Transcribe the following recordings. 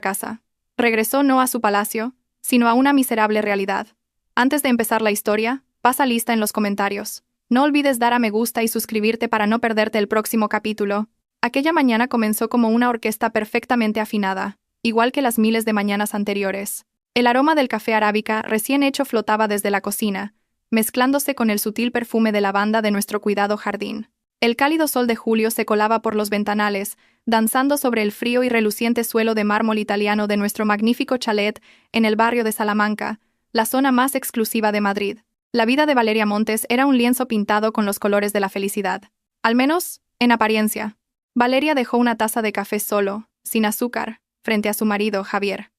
casa. Regresó no a su palacio, sino a una miserable realidad. Antes de empezar la historia, pasa lista en los comentarios. No olvides dar a me gusta y suscribirte para no perderte el próximo capítulo. Aquella mañana comenzó como una orquesta perfectamente afinada, igual que las miles de mañanas anteriores. El aroma del café arábica recién hecho flotaba desde la cocina, mezclándose con el sutil perfume de lavanda de nuestro cuidado jardín. El cálido sol de julio se colaba por los ventanales, danzando sobre el frío y reluciente suelo de mármol italiano de nuestro magnífico chalet en el barrio de Salamanca, la zona más exclusiva de Madrid. La vida de Valeria Montes era un lienzo pintado con los colores de la felicidad. Al menos, en apariencia. Valeria dejó una taza de café solo, sin azúcar, frente a su marido, Javier.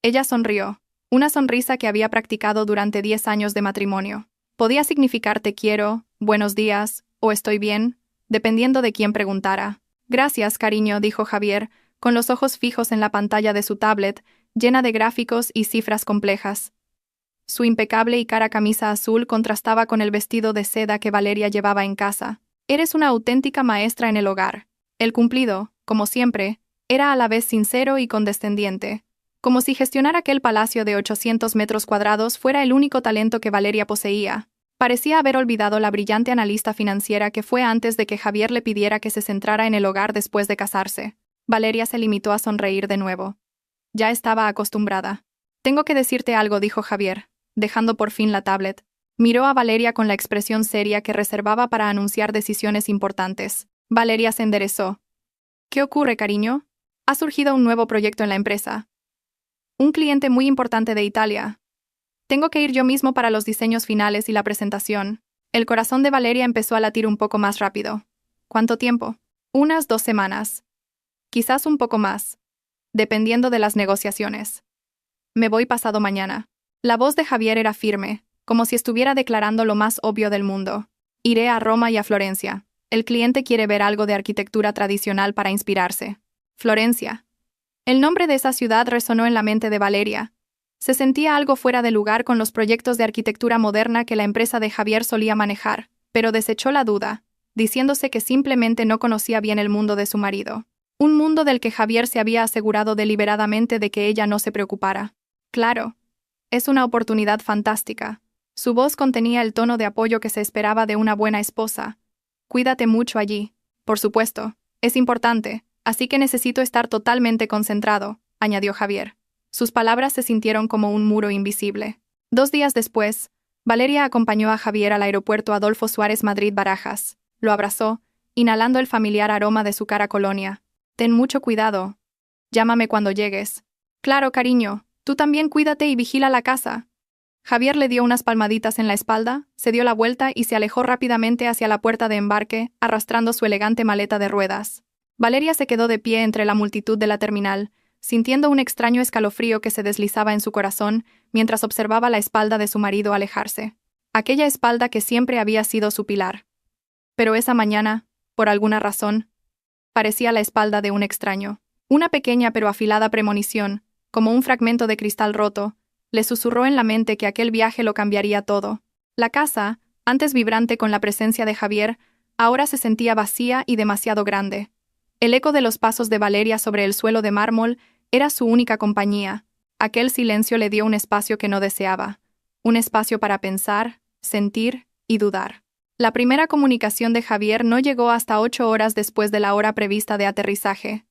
Ella sonrió, una sonrisa que había practicado durante 10 años de matrimonio. Podía significar te quiero, buenos días, o estoy bien, dependiendo de quién preguntara. Gracias, cariño, dijo Javier, con los ojos fijos en la pantalla de su tablet, llena de gráficos y cifras complejas. Su impecable y cara camisa azul contrastaba con el vestido de seda que Valeria llevaba en casa. Eres una auténtica maestra en el hogar. El cumplido, como siempre, era a la vez sincero y condescendiente, como si gestionar aquel palacio de 800 metros cuadrados fuera el único talento que Valeria poseía. Parecía haber olvidado la brillante analista financiera que fue antes de que Javier le pidiera que se centrara en el hogar después de casarse. Valeria se limitó a sonreír de nuevo. Ya estaba acostumbrada. Tengo que decirte algo, dijo Javier, dejando por fin la tablet. Miró a Valeria con la expresión seria que reservaba para anunciar decisiones importantes. Valeria se enderezó. ¿Qué ocurre, cariño? Ha surgido un nuevo proyecto en la empresa. Un cliente muy importante de Italia. Tengo que ir yo mismo para los diseños finales y la presentación. El corazón de Valeria empezó a latir un poco más rápido. ¿Cuánto tiempo? Unas 2 semanas. Quizás un poco más, dependiendo de las negociaciones. Me voy pasado mañana. La voz de Javier era firme, como si estuviera declarando lo más obvio del mundo. Iré a Roma y a Florencia. El cliente quiere ver algo de arquitectura tradicional para inspirarse. Florencia. El nombre de esa ciudad resonó en la mente de Valeria. Se sentía algo fuera de lugar con los proyectos de arquitectura moderna que la empresa de Javier solía manejar, pero desechó la duda, diciéndose que simplemente no conocía bien el mundo de su marido. Un mundo del que Javier se había asegurado deliberadamente de que ella no se preocupara. Claro. Es una oportunidad fantástica. Su voz contenía el tono de apoyo que se esperaba de una buena esposa. Cuídate mucho allí. Por supuesto. Es importante, así que necesito estar totalmente concentrado, añadió Javier. Sus palabras se sintieron como un muro invisible. 2 días después, Valeria acompañó a Javier al aeropuerto Adolfo Suárez Madrid-Barajas. Lo abrazó, inhalando el familiar aroma de su cara colonia. Ten mucho cuidado. Llámame cuando llegues. Claro, cariño. Tú también cuídate y vigila la casa. Javier le dio unas palmaditas en la espalda, se dio la vuelta y se alejó rápidamente hacia la puerta de embarque, arrastrando su elegante maleta de ruedas. Valeria se quedó de pie entre la multitud de la terminal, sintiendo un extraño escalofrío que se deslizaba en su corazón mientras observaba la espalda de su marido alejarse. Aquella espalda que siempre había sido su pilar. Pero esa mañana, por alguna razón, parecía la espalda de un extraño. Una pequeña pero afilada premonición, como un fragmento de cristal roto, le susurró en la mente que aquel viaje lo cambiaría todo. La casa, antes vibrante con la presencia de Javier, ahora se sentía vacía y demasiado grande. El eco de los pasos de Valeria sobre el suelo de mármol era su única compañía. Aquel silencio le dio un espacio que no deseaba. Un espacio para pensar, sentir y dudar. La primera comunicación de Javier no llegó hasta 8 horas después de la hora prevista de aterrizaje.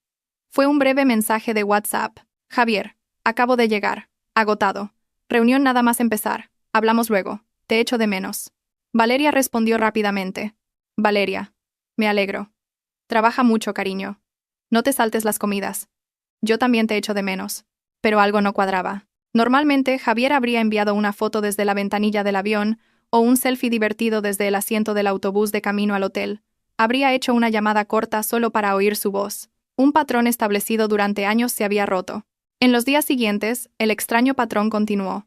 Fue un breve mensaje de WhatsApp. Javier, acabo de llegar. Agotado. Reunión nada más empezar. Hablamos luego. Te echo de menos. Valeria respondió rápidamente. Valeria. Me alegro. Trabaja mucho, cariño. No te saltes las comidas. Yo también te echo de menos. Pero algo no cuadraba. Normalmente, Javier habría enviado una foto desde la ventanilla del avión o un selfie divertido desde el asiento del autobús de camino al hotel. Habría hecho una llamada corta solo para oír su voz. Un patrón establecido durante años se había roto. En los días siguientes, el extraño patrón continuó.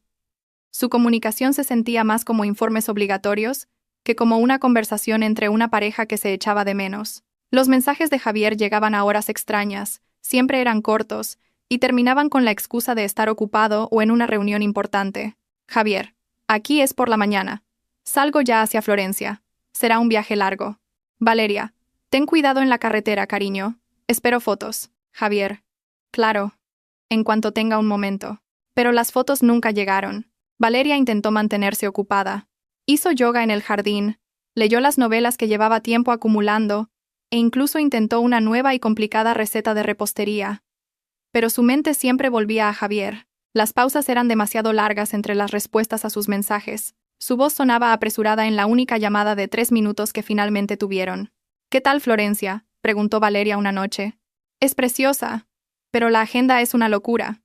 Su comunicación se sentía más como informes obligatorios que como una conversación entre una pareja que se echaba de menos. Los mensajes de Javier llegaban a horas extrañas, siempre eran cortos, y terminaban con la excusa de estar ocupado o en una reunión importante. Javier, aquí es por la mañana. Salgo ya hacia Florencia. Será un viaje largo. Valeria, ten cuidado en la carretera, cariño. Espero fotos. Javier. Claro. en cuanto tenga un momento. Pero las fotos nunca llegaron. Valeria intentó mantenerse ocupada. Hizo yoga en el jardín, leyó las novelas que llevaba tiempo acumulando, e incluso intentó una nueva y complicada receta de repostería. Pero su mente siempre volvía a Javier. Las pausas eran demasiado largas entre las respuestas a sus mensajes. Su voz sonaba apresurada en la única llamada de 3 minutos que finalmente tuvieron. «¿Qué tal, Florencia?», preguntó Valeria una noche. «Es preciosa, pero la agenda es una locura».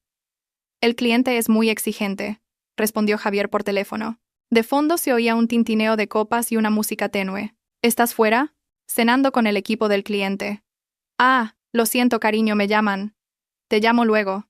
«El cliente es muy exigente», respondió Javier por teléfono. De fondo se oía un tintineo de copas y una música tenue. «¿Estás fuera?», «Cenando con el equipo del cliente». «Ah, lo siento, cariño, me llaman». «Te llamo luego».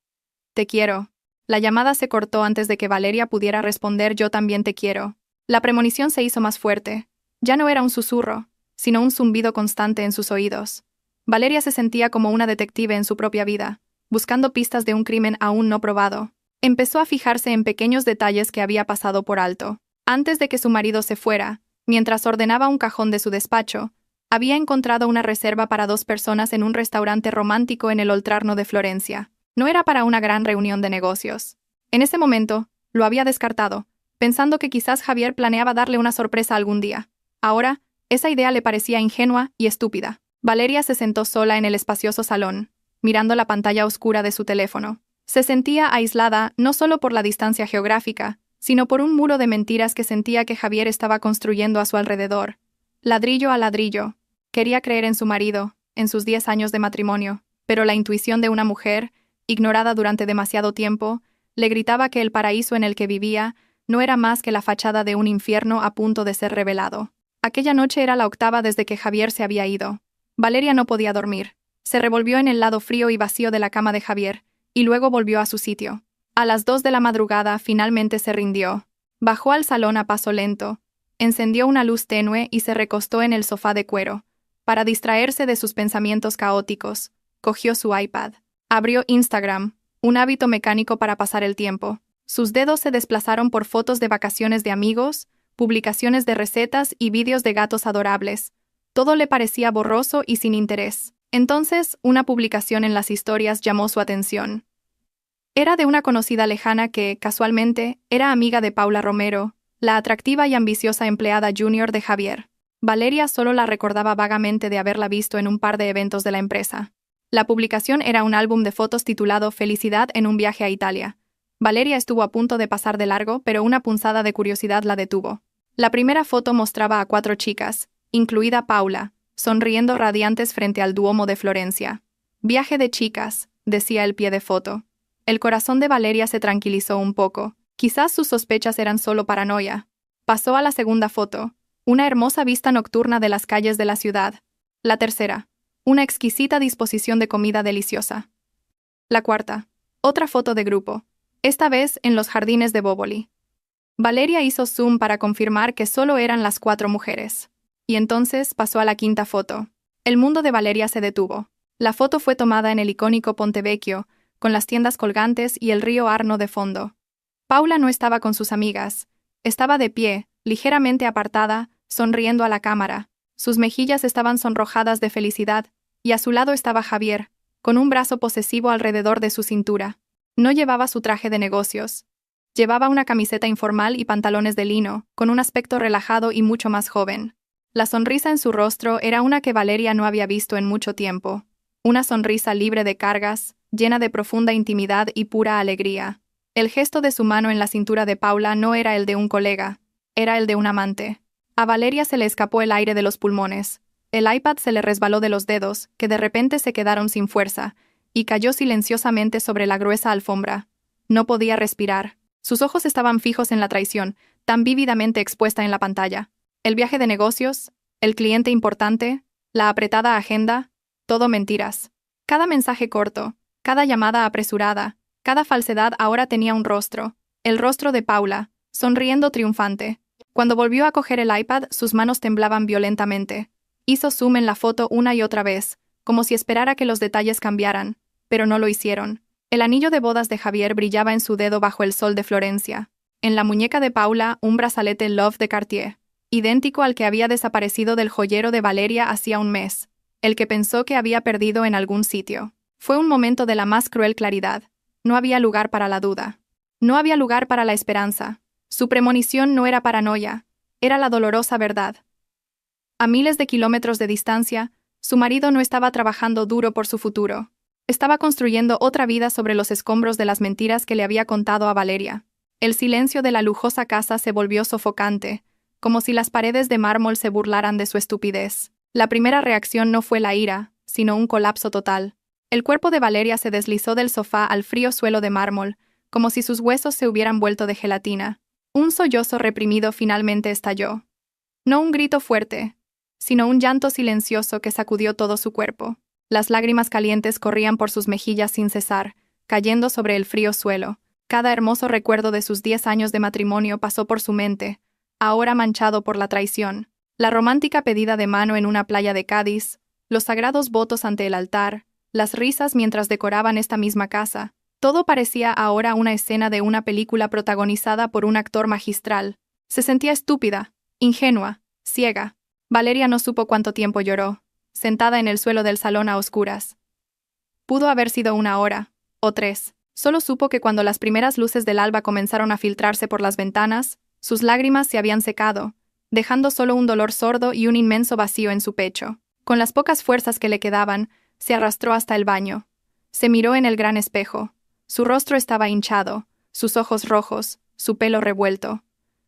«Te quiero». La llamada se cortó antes de que Valeria pudiera responder «Yo también te quiero». La premonición se hizo más fuerte. Ya no era un susurro, sino un zumbido constante en sus oídos. Valeria se sentía como una detective en su propia vida, buscando pistas de un crimen aún no probado. Empezó a fijarse en pequeños detalles que había pasado por alto. Antes de que su marido se fuera, mientras ordenaba un cajón de su despacho, había encontrado una reserva para 2 personas en un restaurante romántico en el Oltrarno de Florencia. No era para una gran reunión de negocios. En ese momento, lo había descartado, pensando que quizás Javier planeaba darle una sorpresa algún día. Ahora, esa idea le parecía ingenua y estúpida. Valeria se sentó sola en el espacioso salón, mirando la pantalla oscura de su teléfono. Se sentía aislada no solo por la distancia geográfica, sino por un muro de mentiras que sentía que Javier estaba construyendo a su alrededor. Ladrillo a ladrillo. Quería creer en su marido, en sus 10 años de matrimonio, pero la intuición de una mujer, ignorada durante demasiado tiempo, le gritaba que el paraíso en el que vivía no era más que la fachada de un infierno a punto de ser revelado. Aquella noche era la 8ª desde que Javier se había ido. Valeria no podía dormir. Se revolvió en el lado frío y vacío de la cama de Javier, y luego volvió a su sitio. A las 2 de la madrugada finalmente se rindió. Bajó al salón a paso lento, encendió una luz tenue y se recostó en el sofá de cuero. Para distraerse de sus pensamientos caóticos, cogió su iPad. Abrió Instagram, un hábito mecánico para pasar el tiempo. Sus dedos se desplazaron por fotos de vacaciones de amigos, publicaciones de recetas y vídeos de gatos adorables. Todo le parecía borroso y sin interés. Entonces, una publicación en las historias llamó su atención. Era de una conocida lejana que, casualmente, era amiga de Paula Romero, la atractiva y ambiciosa empleada junior de Javier. Valeria solo la recordaba vagamente de haberla visto en un par de eventos de la empresa. La publicación era un álbum de fotos titulado Felicidad en un viaje a Italia. Valeria estuvo a punto de pasar de largo, pero una punzada de curiosidad la detuvo. La primera foto mostraba a 4 chicas, incluida Paula, sonriendo radiantes frente al Duomo de Florencia. «Viaje de chicas», decía el pie de foto. El corazón de Valeria se tranquilizó un poco. Quizás sus sospechas eran solo paranoia. Pasó a la segunda foto, una hermosa vista nocturna de las calles de la ciudad. La tercera, una exquisita disposición de comida deliciosa. La cuarta, otra foto de grupo, esta vez en los jardines de Bóboli. Valeria hizo zoom para confirmar que solo eran las 4 mujeres. Y entonces pasó a la quinta foto. El mundo de Valeria se detuvo. La foto fue tomada en el icónico Ponte Vecchio, con las tiendas colgantes y el río Arno de fondo. Paula no estaba con sus amigas. Estaba de pie, ligeramente apartada, sonriendo a la cámara. Sus mejillas estaban sonrojadas de felicidad, y a su lado estaba Javier, con un brazo posesivo alrededor de su cintura. No llevaba su traje de negocios. Llevaba una camiseta informal y pantalones de lino, con un aspecto relajado y mucho más joven. La sonrisa en su rostro era una que Valeria no había visto en mucho tiempo. Una sonrisa libre de cargas, llena de profunda intimidad y pura alegría. El gesto de su mano en la cintura de Paula no era el de un colega, era el de un amante. A Valeria se le escapó el aire de los pulmones. El iPad se le resbaló de los dedos, que de repente se quedaron sin fuerza, y cayó silenciosamente sobre la gruesa alfombra. No podía respirar. Sus ojos estaban fijos en la traición, tan vívidamente expuesta en la pantalla. El viaje de negocios, el cliente importante, la apretada agenda, todo mentiras. Cada mensaje corto, cada llamada apresurada, cada falsedad ahora tenía un rostro, el rostro de Paula, sonriendo triunfante. Cuando volvió a coger el iPad, sus manos temblaban violentamente. Hizo zoom en la foto una y otra vez, como si esperara que los detalles cambiaran, pero no lo hicieron. El anillo de bodas de Javier brillaba en su dedo bajo el sol de Florencia. En la muñeca de Paula, un brazalete Love de Cartier, idéntico al que había desaparecido del joyero de Valeria hacía un mes, el que pensó que había perdido en algún sitio. Fue un momento de la más cruel claridad. No había lugar para la duda. No había lugar para la esperanza. Su premonición no era paranoia, era la dolorosa verdad. A miles de kilómetros de distancia, su marido no estaba trabajando duro por su futuro. Estaba construyendo otra vida sobre los escombros de las mentiras que le había contado a Valeria. El silencio de la lujosa casa se volvió sofocante, como si las paredes de mármol se burlaran de su estupidez. La primera reacción no fue la ira, sino un colapso total. El cuerpo de Valeria se deslizó del sofá al frío suelo de mármol, como si sus huesos se hubieran vuelto de gelatina. Un sollozo reprimido finalmente estalló. No un grito fuerte, sino un llanto silencioso que sacudió todo su cuerpo. Las lágrimas calientes corrían por sus mejillas sin cesar, cayendo sobre el frío suelo. Cada hermoso recuerdo de sus 10 años de matrimonio pasó por su mente, ahora manchado por la traición. La romántica pedida de mano en una playa de Cádiz, los sagrados votos ante el altar, las risas mientras decoraban esta misma casa. Todo parecía ahora una escena de una película protagonizada por un actor magistral. Se sentía estúpida, ingenua, ciega. Valeria no supo cuánto tiempo lloró, sentada en el suelo del salón a oscuras. Pudo haber sido 1 hora, o 3. Solo supo que cuando las primeras luces del alba comenzaron a filtrarse por las ventanas, sus lágrimas se habían secado, dejando solo un dolor sordo y un inmenso vacío en su pecho. Con las pocas fuerzas que le quedaban, se arrastró hasta el baño. Se miró en el gran espejo. Su rostro estaba hinchado, sus ojos rojos, su pelo revuelto.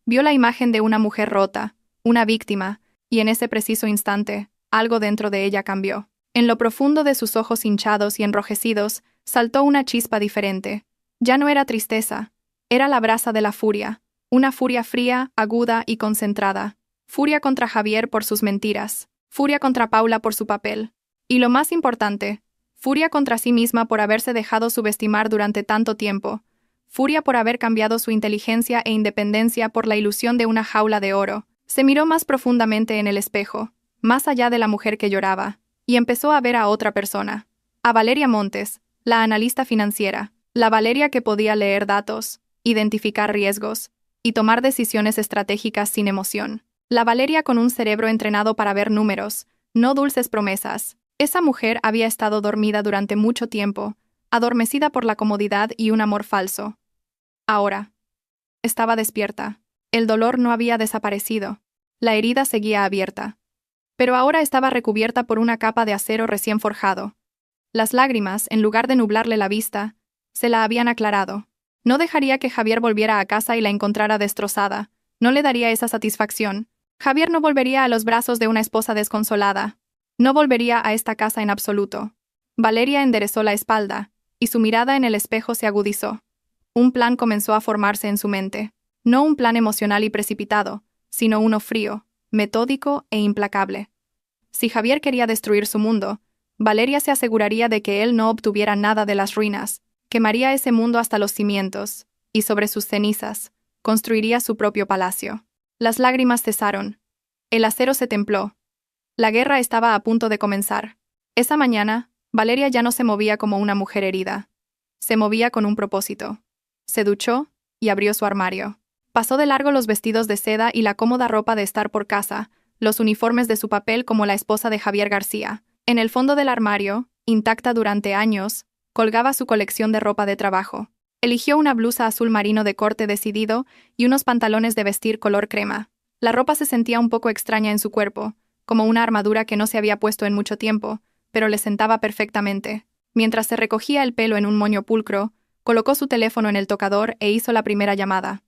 Vio la imagen de una mujer rota, una víctima, y en ese preciso instante, algo dentro de ella cambió. En lo profundo de sus ojos hinchados y enrojecidos, saltó una chispa diferente. Ya no era tristeza, era la brasa de la furia, una furia fría, aguda y concentrada. Furia contra Javier por sus mentiras, furia contra Paula por su papel. Y lo más importante, furia contra sí misma por haberse dejado subestimar durante tanto tiempo, furia por haber cambiado su inteligencia e independencia por la ilusión de una jaula de oro. Se miró más profundamente en el espejo, más allá de la mujer que lloraba, y empezó a ver a otra persona, a Valeria Montes, la analista financiera, la Valeria que podía leer datos, identificar riesgos, y tomar decisiones estratégicas sin emoción. La Valeria con un cerebro entrenado para ver números, no dulces promesas. Esa mujer había estado dormida durante mucho tiempo, adormecida por la comodidad y un amor falso. Ahora estaba despierta. El dolor no había desaparecido. La herida seguía abierta. Pero ahora estaba recubierta por una capa de acero recién forjado. Las lágrimas, en lugar de nublarle la vista, se la habían aclarado. No dejaría que Javier volviera a casa y la encontrara destrozada. No le daría esa satisfacción. Javier no volvería a los brazos de una esposa desconsolada. No volvería a esta casa en absoluto. Valeria enderezó la espalda, y su mirada en el espejo se agudizó. Un plan comenzó a formarse en su mente. No un plan emocional y precipitado, sino uno frío, metódico e implacable. Si Javier quería destruir su mundo, Valeria se aseguraría de que él no obtuviera nada de las ruinas, quemaría ese mundo hasta los cimientos, y sobre sus cenizas, construiría su propio palacio. Las lágrimas cesaron. El acero se templó. La guerra estaba a punto de comenzar. Esa mañana, Valeria ya no se movía como una mujer herida. Se movía con un propósito. Se duchó y abrió su armario. Pasó de largo los vestidos de seda y la cómoda ropa de estar por casa, los uniformes de su papel como la esposa de Javier García. En el fondo del armario, intacta durante años, colgaba su colección de ropa de trabajo. Eligió una blusa azul marino de corte decidido y unos pantalones de vestir color crema. La ropa se sentía un poco extraña en su cuerpo, como una armadura que no se había puesto en mucho tiempo, pero le sentaba perfectamente. Mientras se recogía el pelo en un moño pulcro, colocó su teléfono en el tocador e hizo la primera llamada.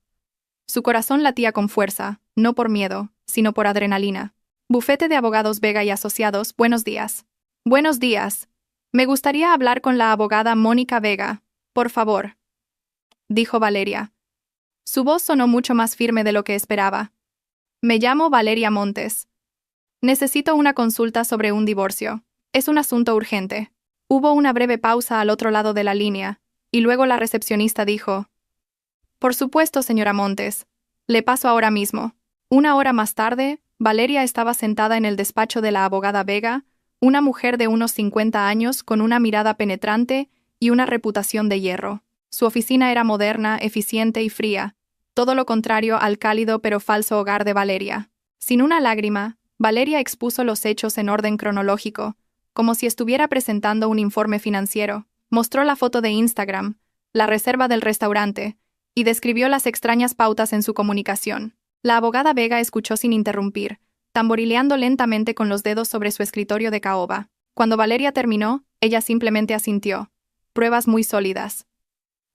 Su corazón latía con fuerza, no por miedo, sino por adrenalina. Bufete de Abogados Vega y Asociados, buenos días. Buenos días. Me gustaría hablar con la abogada Mónica Vega, por favor, dijo Valeria. Su voz sonó mucho más firme de lo que esperaba. Me llamo Valeria Montes. Necesito una consulta sobre un divorcio. Es un asunto urgente. Hubo una breve pausa al otro lado de la línea, y luego la recepcionista dijo: Por supuesto, señora Montes. Le paso ahora mismo. 1 hora más tarde, Valeria estaba sentada en el despacho de la abogada Vega, una mujer de unos 50 años con una mirada penetrante y una reputación de hierro. Su oficina era moderna, eficiente y fría, todo lo contrario al cálido pero falso hogar de Valeria. Sin una lágrima, Valeria expuso los hechos en orden cronológico, como si estuviera presentando un informe financiero. Mostró la foto de Instagram, la reserva del restaurante, y describió las extrañas pautas en su comunicación. La abogada Vega escuchó sin interrumpir, tamborileando lentamente con los dedos sobre su escritorio de caoba. Cuando Valeria terminó, ella simplemente asintió. Pruebas muy sólidas.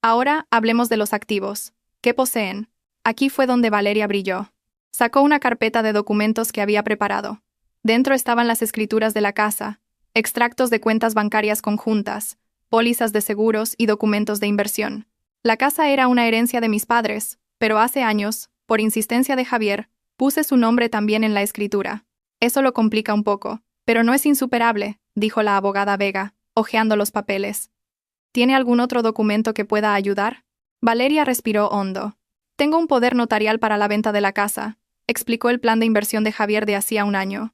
Ahora, hablemos de los activos. ¿Qué poseen? Aquí fue donde Valeria brilló. Sacó una carpeta de documentos que había preparado. Dentro estaban las escrituras de la casa, extractos de cuentas bancarias conjuntas, pólizas de seguros y documentos de inversión. La casa era una herencia de mis padres, pero hace años, por insistencia de Javier, puse su nombre también en la escritura. Eso lo complica un poco, pero no es insuperable, dijo la abogada Vega, hojeando los papeles. ¿Tiene algún otro documento que pueda ayudar? Valeria respiró hondo. Tengo un poder notarial para la venta de la casa, explicó el plan de inversión de Javier de hacía un año.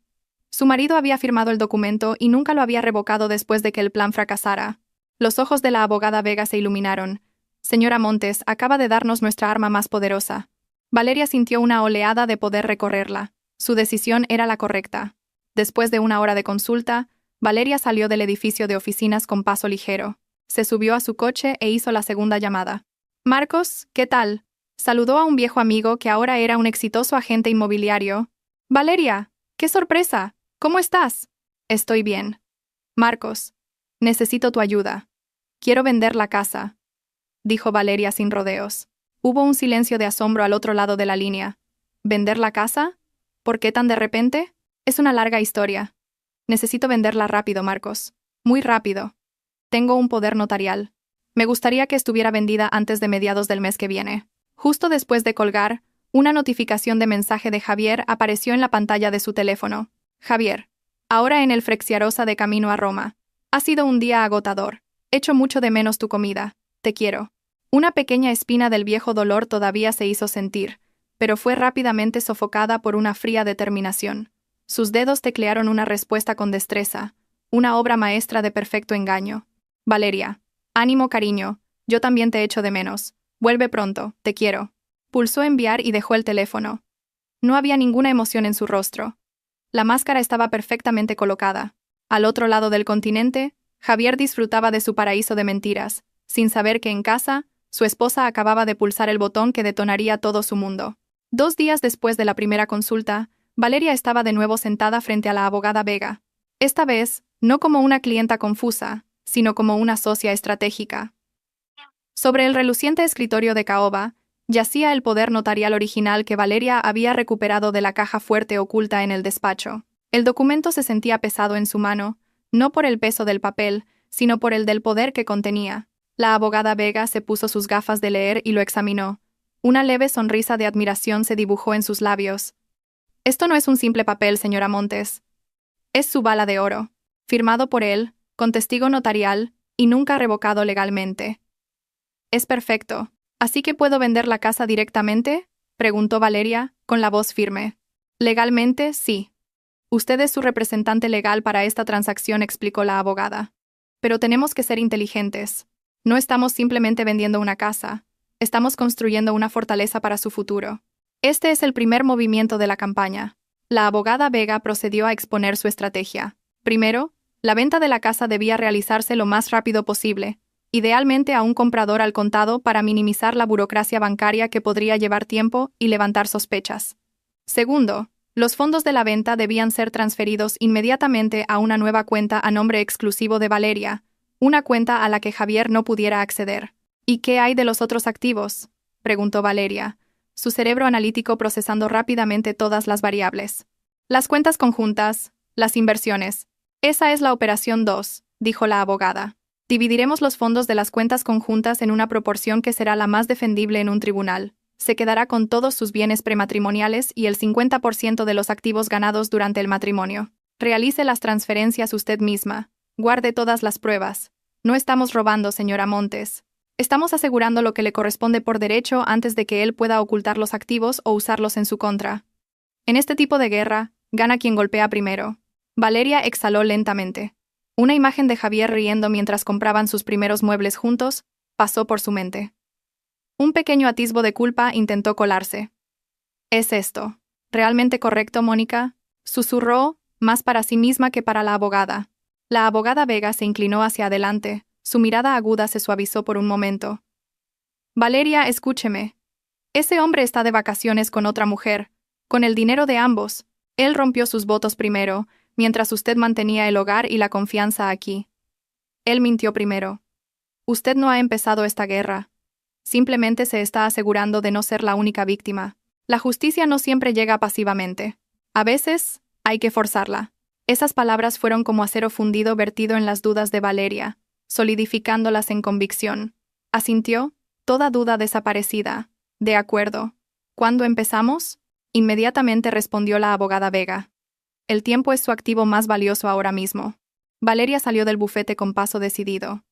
Su marido había firmado el documento y nunca lo había revocado después de que el plan fracasara. Los ojos de la abogada Vega se iluminaron. Señora Montes, acaba de darnos nuestra arma más poderosa. Valeria sintió una oleada de poder recorrerla. Su decisión era la correcta. Después de una hora de consulta, Valeria salió del edificio de oficinas con paso ligero. Se subió a su coche e hizo la segunda llamada. Marcos, ¿qué tal? Saludó a un viejo amigo que ahora era un exitoso agente inmobiliario. Valeria, ¡qué sorpresa! ¿Cómo estás? Estoy bien. Marcos, necesito tu ayuda. Quiero vender la casa, dijo Valeria sin rodeos. Hubo un silencio de asombro al otro lado de la línea. ¿Vender la casa? ¿Por qué tan de repente? Es una larga historia. Necesito venderla rápido, Marcos. Muy rápido. Tengo un poder notarial. Me gustaría que estuviera vendida antes de mediados del mes que viene. Justo después de colgar, una notificación de mensaje de Javier apareció en la pantalla de su teléfono. Javier, ahora en el Frexiarosa de camino a Roma. Ha sido un día agotador. Echo mucho de menos tu comida. Te quiero. Una pequeña espina del viejo dolor todavía se hizo sentir, pero fue rápidamente sofocada por una fría determinación. Sus dedos teclearon una respuesta con destreza, una obra maestra de perfecto engaño. Valeria. Ánimo, cariño. Yo también te echo de menos. Vuelve pronto. Te quiero. Pulsó enviar y dejó el teléfono. No había ninguna emoción en su rostro. La máscara estaba perfectamente colocada. Al otro lado del continente, Javier disfrutaba de su paraíso de mentiras, sin saber que en casa, su esposa acababa de pulsar el botón que detonaría todo su mundo. 2 días después de la primera consulta, Valeria estaba de nuevo sentada frente a la abogada Vega. Esta vez, no como una clienta confusa, sino como una socia estratégica. Sobre el reluciente escritorio de caoba, yacía el poder notarial original que Valeria había recuperado de la caja fuerte oculta en el despacho. El documento se sentía pesado en su mano, no por el peso del papel, sino por el del poder que contenía. La abogada Vega se puso sus gafas de leer y lo examinó. Una leve sonrisa de admiración se dibujó en sus labios. Esto no es un simple papel, señora Montes. Es su bala de oro, firmado por él, con testigo notarial, y nunca revocado legalmente. Es perfecto. ¿Así que puedo vender la casa directamente? Preguntó Valeria, con la voz firme. Legalmente, sí. Usted es su representante legal para esta transacción, explicó la abogada. Pero tenemos que ser inteligentes. No estamos simplemente vendiendo una casa, estamos construyendo una fortaleza para su futuro. Este es el primer movimiento de la campaña. La abogada Vega procedió a exponer su estrategia. Primero, la venta de la casa debía realizarse lo más rápido posible, idealmente a un comprador al contado para minimizar la burocracia bancaria que podría llevar tiempo y levantar sospechas. Segundo, los fondos de la venta debían ser transferidos inmediatamente a una nueva cuenta a nombre exclusivo de Valeria, una cuenta a la que Javier no pudiera acceder. ¿Y qué hay de los otros activos?, preguntó Valeria, su cerebro analítico procesando rápidamente todas las variables. Las cuentas conjuntas, las inversiones. Esa es la operación 2, dijo la abogada. Dividiremos los fondos de las cuentas conjuntas en una proporción que será la más defendible en un tribunal. Se quedará con todos sus bienes prematrimoniales y el 50% de los activos ganados durante el matrimonio. Realice las transferencias usted misma. Guarde todas las pruebas. No estamos robando, señora Montes. Estamos asegurando lo que le corresponde por derecho antes de que él pueda ocultar los activos o usarlos en su contra. En este tipo de guerra, gana quien golpea primero. Valeria exhaló lentamente. Una imagen de Javier riendo mientras compraban sus primeros muebles juntos pasó por su mente. Un pequeño atisbo de culpa intentó colarse. ¿Es esto realmente correcto, Mónica?, susurró, más para sí misma que para la abogada. La abogada Vega se inclinó hacia adelante, su mirada aguda se suavizó por un momento. Valeria, escúcheme. Ese hombre está de vacaciones con otra mujer, con el dinero de ambos. Él rompió sus votos primero, mientras usted mantenía el hogar y la confianza aquí. Él mintió primero. Usted no ha empezado esta guerra. Simplemente se está asegurando de no ser la única víctima. La justicia no siempre llega pasivamente. A veces, hay que forzarla. Esas palabras fueron como acero fundido vertido en las dudas de Valeria, solidificándolas en convicción. Asintió, toda duda desaparecida. De acuerdo. ¿Cuándo empezamos? Inmediatamente respondió la abogada Vega. El tiempo es su activo más valioso ahora mismo. Valeria salió del bufete con paso decidido.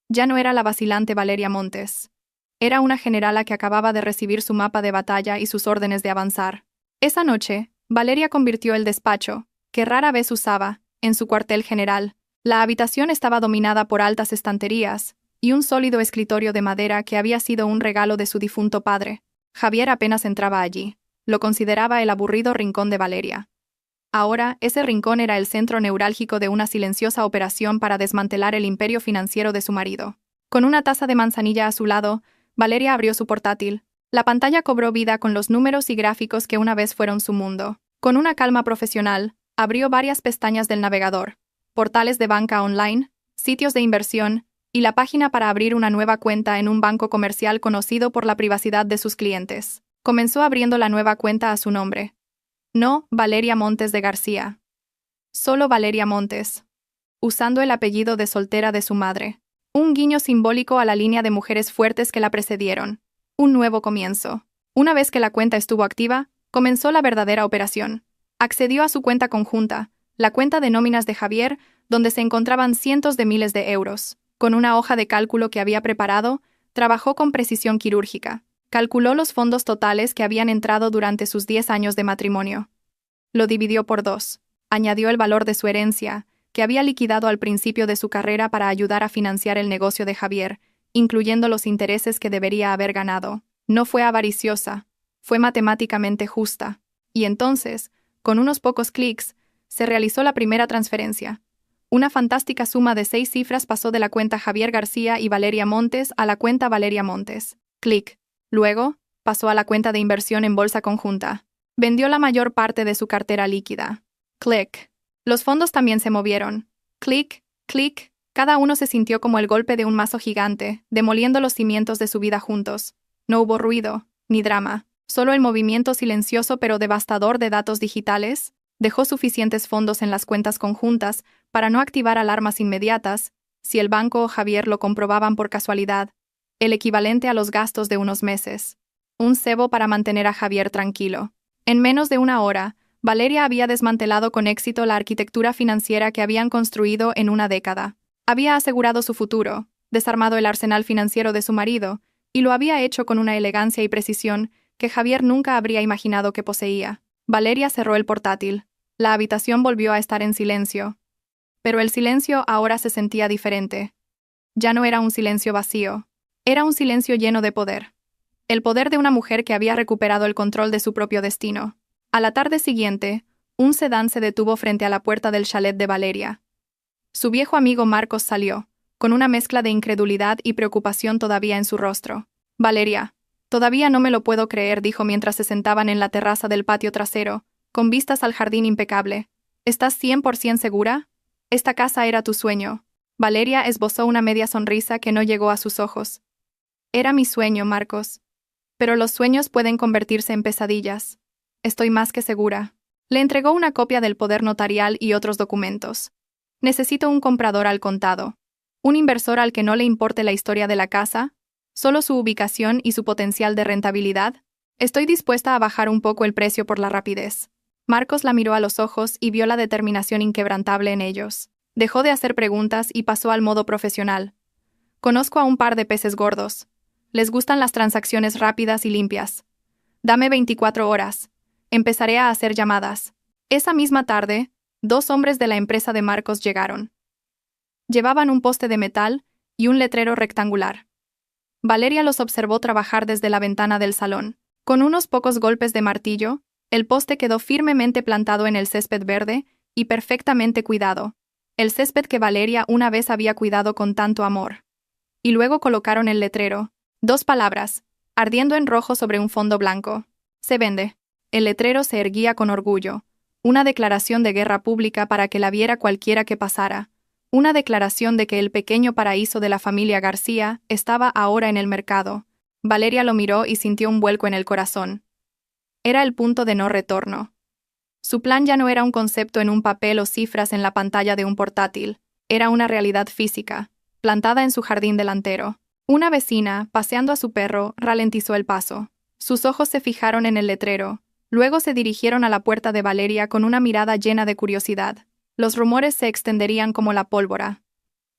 Ya no era la vacilante Valeria Montes. Era una generala que acababa de recibir su mapa de batalla y sus órdenes de avanzar. Esa noche, Valeria convirtió el despacho, que rara vez usaba, en su cuartel general. La habitación estaba dominada por altas estanterías y un sólido escritorio de madera que había sido un regalo de su difunto padre. Javier apenas entraba allí. Lo consideraba el aburrido rincón de Valeria. Ahora, ese rincón era el centro neurálgico de una silenciosa operación para desmantelar el imperio financiero de su marido. Con una taza de manzanilla a su lado, Valeria abrió su portátil. La pantalla cobró vida con los números y gráficos que una vez fueron su mundo. Con una calma profesional, abrió varias pestañas del navegador, portales de banca online, sitios de inversión, y la página para abrir una nueva cuenta en un banco comercial conocido por la privacidad de sus clientes. Comenzó abriendo la nueva cuenta a su nombre. No, Valeria Montes de García. Solo Valeria Montes. Usando el apellido de soltera de su madre. Un guiño simbólico a la línea de mujeres fuertes que la precedieron. Un nuevo comienzo. Una vez que la cuenta estuvo activa, comenzó la verdadera operación. Accedió a su cuenta conjunta, la cuenta de nóminas de Javier, donde se encontraban cientos de miles de euros. Con una hoja de cálculo que había preparado, trabajó con precisión quirúrgica. Calculó los fondos totales que habían entrado durante sus 10 años de matrimonio. Lo dividió por 2. Añadió el valor de su herencia, que había liquidado al principio de su carrera para ayudar a financiar el negocio de Javier, incluyendo los intereses que debería haber ganado. No fue avariciosa, fue matemáticamente justa. Y entonces, con unos pocos clics, se realizó la primera transferencia. Una fantástica suma de 6 cifras pasó de la cuenta Javier García y Valeria Montes a la cuenta Valeria Montes. Clic. Luego, pasó a la cuenta de inversión en bolsa conjunta. Vendió la mayor parte de su cartera líquida. Clic. Los fondos también se movieron. Clic, clic. Cada uno se sintió como el golpe de un mazo gigante, demoliendo los cimientos de su vida juntos. No hubo ruido, ni drama. Solo el movimiento silencioso pero devastador de datos digitales. Dejó suficientes fondos en las cuentas conjuntas para no activar alarmas inmediatas, si el banco o Javier lo comprobaban por casualidad. El equivalente a los gastos de unos meses. Un cebo para mantener a Javier tranquilo. En menos de una hora, Valeria había desmantelado con éxito la arquitectura financiera que habían construido en una década. Había asegurado su futuro, desarmado el arsenal financiero de su marido, y lo había hecho con una elegancia y precisión que Javier nunca habría imaginado que poseía. Valeria cerró el portátil. La habitación volvió a estar en silencio. Pero el silencio ahora se sentía diferente. Ya no era un silencio vacío. Era un silencio lleno de poder. El poder de una mujer que había recuperado el control de su propio destino. A la tarde siguiente, un sedán se detuvo frente a la puerta del chalet de Valeria. Su viejo amigo Marcos salió, con una mezcla de incredulidad y preocupación todavía en su rostro. Valeria, todavía no me lo puedo creer, dijo mientras se sentaban en la terraza del patio trasero, con vistas al jardín impecable. ¿Estás 100% segura? Esta casa era tu sueño. Valeria esbozó una media sonrisa que no llegó a sus ojos. Era mi sueño, Marcos. Pero los sueños pueden convertirse en pesadillas. Estoy más que segura. Le entregó una copia del poder notarial y otros documentos. Necesito un comprador al contado. Un inversor al que no le importe la historia de la casa, solo su ubicación y su potencial de rentabilidad. Estoy dispuesta a bajar un poco el precio por la rapidez. Marcos la miró a los ojos y vio la determinación inquebrantable en ellos. Dejó de hacer preguntas y pasó al modo profesional. Conozco a un par de peces gordos. Les gustan las transacciones rápidas y limpias. Dame 24 horas. Empezaré a hacer llamadas. Esa misma tarde, 2 hombres de la empresa de Marcos llegaron. Llevaban un poste de metal y un letrero rectangular. Valeria los observó trabajar desde la ventana del salón. Con unos pocos golpes de martillo, el poste quedó firmemente plantado en el césped verde y perfectamente cuidado. El césped que Valeria una vez había cuidado con tanto amor. Y luego colocaron el letrero. 2 palabras, ardiendo en rojo sobre un fondo blanco. Se vende. El letrero se erguía con orgullo. Una declaración de guerra pública para que la viera cualquiera que pasara. Una declaración de que el pequeño paraíso de la familia García estaba ahora en el mercado. Valeria lo miró y sintió un vuelco en el corazón. Era el punto de no retorno. Su plan ya no era un concepto en un papel o cifras en la pantalla de un portátil. Era una realidad física, plantada en su jardín delantero. Una vecina, paseando a su perro, ralentizó el paso. Sus ojos se fijaron en el letrero. Luego se dirigieron a la puerta de Valeria con una mirada llena de curiosidad. Los rumores se extenderían como la pólvora.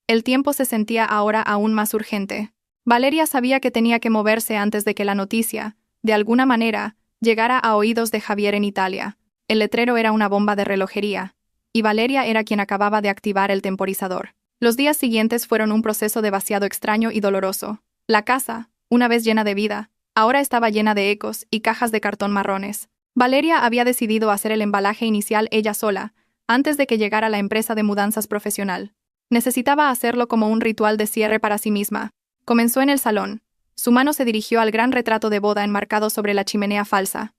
El tiempo se sentía ahora aún más urgente. Valeria sabía que tenía que moverse antes de que la noticia, de alguna manera, llegara a oídos de Javier en Italia. El letrero era una bomba de relojería, y Valeria era quien acababa de activar el temporizador. Los días siguientes fueron un proceso de vaciado extraño y doloroso. La casa, una vez llena de vida, ahora estaba llena de ecos y cajas de cartón marrones. Valeria había decidido hacer el embalaje inicial ella sola, antes de que llegara la empresa de mudanzas profesional. Necesitaba hacerlo como un ritual de cierre para sí misma. Comenzó en el salón. Su mano se dirigió al gran retrato de boda enmarcado sobre la chimenea falsa.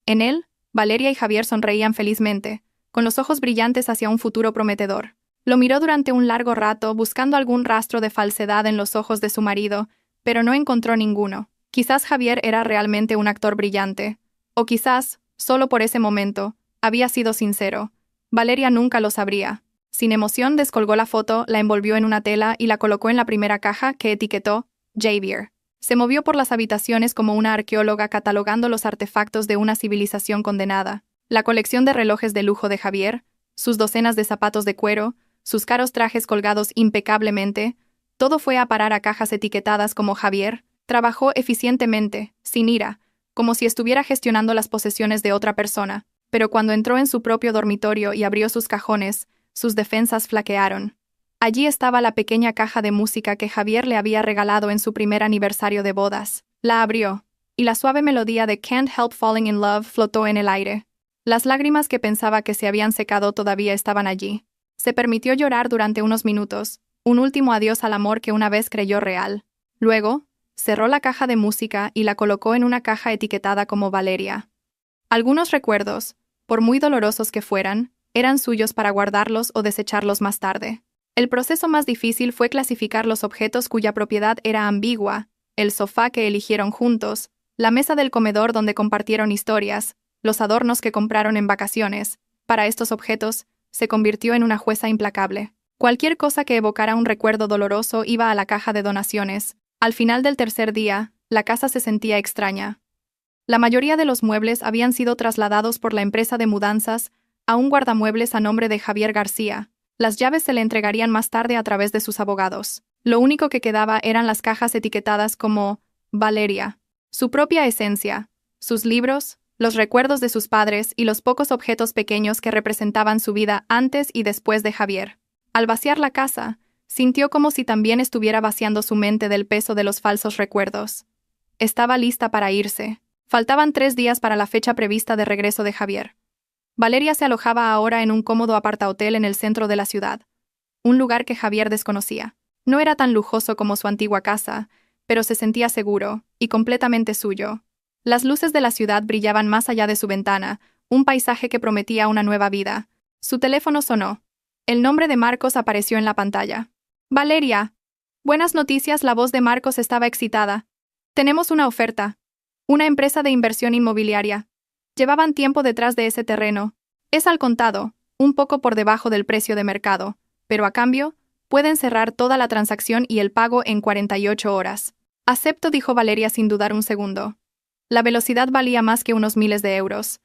En él, Valeria y Javier sonreían felizmente, con los ojos brillantes hacia un futuro prometedor. Lo miró durante un largo rato, buscando algún rastro de falsedad en los ojos de su marido, pero no encontró ninguno. Quizás Javier era realmente un actor brillante, o quizás, solo por ese momento, había sido sincero. Valeria nunca lo sabría. Sin emoción descolgó la foto, la envolvió en una tela y la colocó en la primera caja que etiquetó Javier. Se movió por las habitaciones como una arqueóloga catalogando los artefactos de una civilización condenada. La colección de relojes de lujo de Javier, sus docenas de zapatos de cuero, sus caros trajes colgados impecablemente, todo fue a parar a cajas etiquetadas como Javier. Trabajó eficientemente, sin ira, como si estuviera gestionando las posesiones de otra persona, pero cuando entró en su propio dormitorio y abrió sus cajones, sus defensas flaquearon. Allí estaba la pequeña caja de música que Javier le había regalado en su primer aniversario de bodas. La abrió, y la suave melodía de Can't Help Falling in Love flotó en el aire. Las lágrimas que pensaba que se habían secado todavía estaban allí. Se permitió llorar durante unos minutos, un último adiós al amor que una vez creyó real. Luego, cerró la caja de música y la colocó en una caja etiquetada como Valeria. Algunos recuerdos, por muy dolorosos que fueran, eran suyos para guardarlos o desecharlos más tarde. El proceso más difícil fue clasificar los objetos cuya propiedad era ambigua, el sofá que eligieron juntos, la mesa del comedor donde compartieron historias, los adornos que compraron en vacaciones. Para estos objetos, se convirtió en una jueza implacable. Cualquier cosa que evocara un recuerdo doloroso iba a la caja de donaciones. Al final del tercer día, la casa se sentía extraña. La mayoría de los muebles habían sido trasladados por la empresa de mudanzas a un guardamuebles a nombre de Javier García. Las llaves se le entregarían más tarde a través de sus abogados. Lo único que quedaba eran las cajas etiquetadas como Valeria, su propia esencia, sus libros, los recuerdos de sus padres y los pocos objetos pequeños que representaban su vida antes y después de Javier. Al vaciar la casa, sintió como si también estuviera vaciando su mente del peso de los falsos recuerdos. Estaba lista para irse. Faltaban 3 días para la fecha prevista de regreso de Javier. Valeria se alojaba ahora en un cómodo apartahotel en el centro de la ciudad, un lugar que Javier desconocía. No era tan lujoso como su antigua casa, pero se sentía seguro y completamente suyo. Las luces de la ciudad brillaban más allá de su ventana, un paisaje que prometía una nueva vida. Su teléfono sonó. El nombre de Marcos apareció en la pantalla. Valeria. Buenas noticias, la voz de Marcos estaba excitada. Tenemos una oferta. Una empresa de inversión inmobiliaria. Llevaban tiempo detrás de ese terreno. Es al contado, un poco por debajo del precio de mercado, pero a cambio, pueden cerrar toda la transacción y el pago en 48 horas. Acepto, dijo Valeria sin dudar un segundo. La velocidad valía más que unos miles de euros.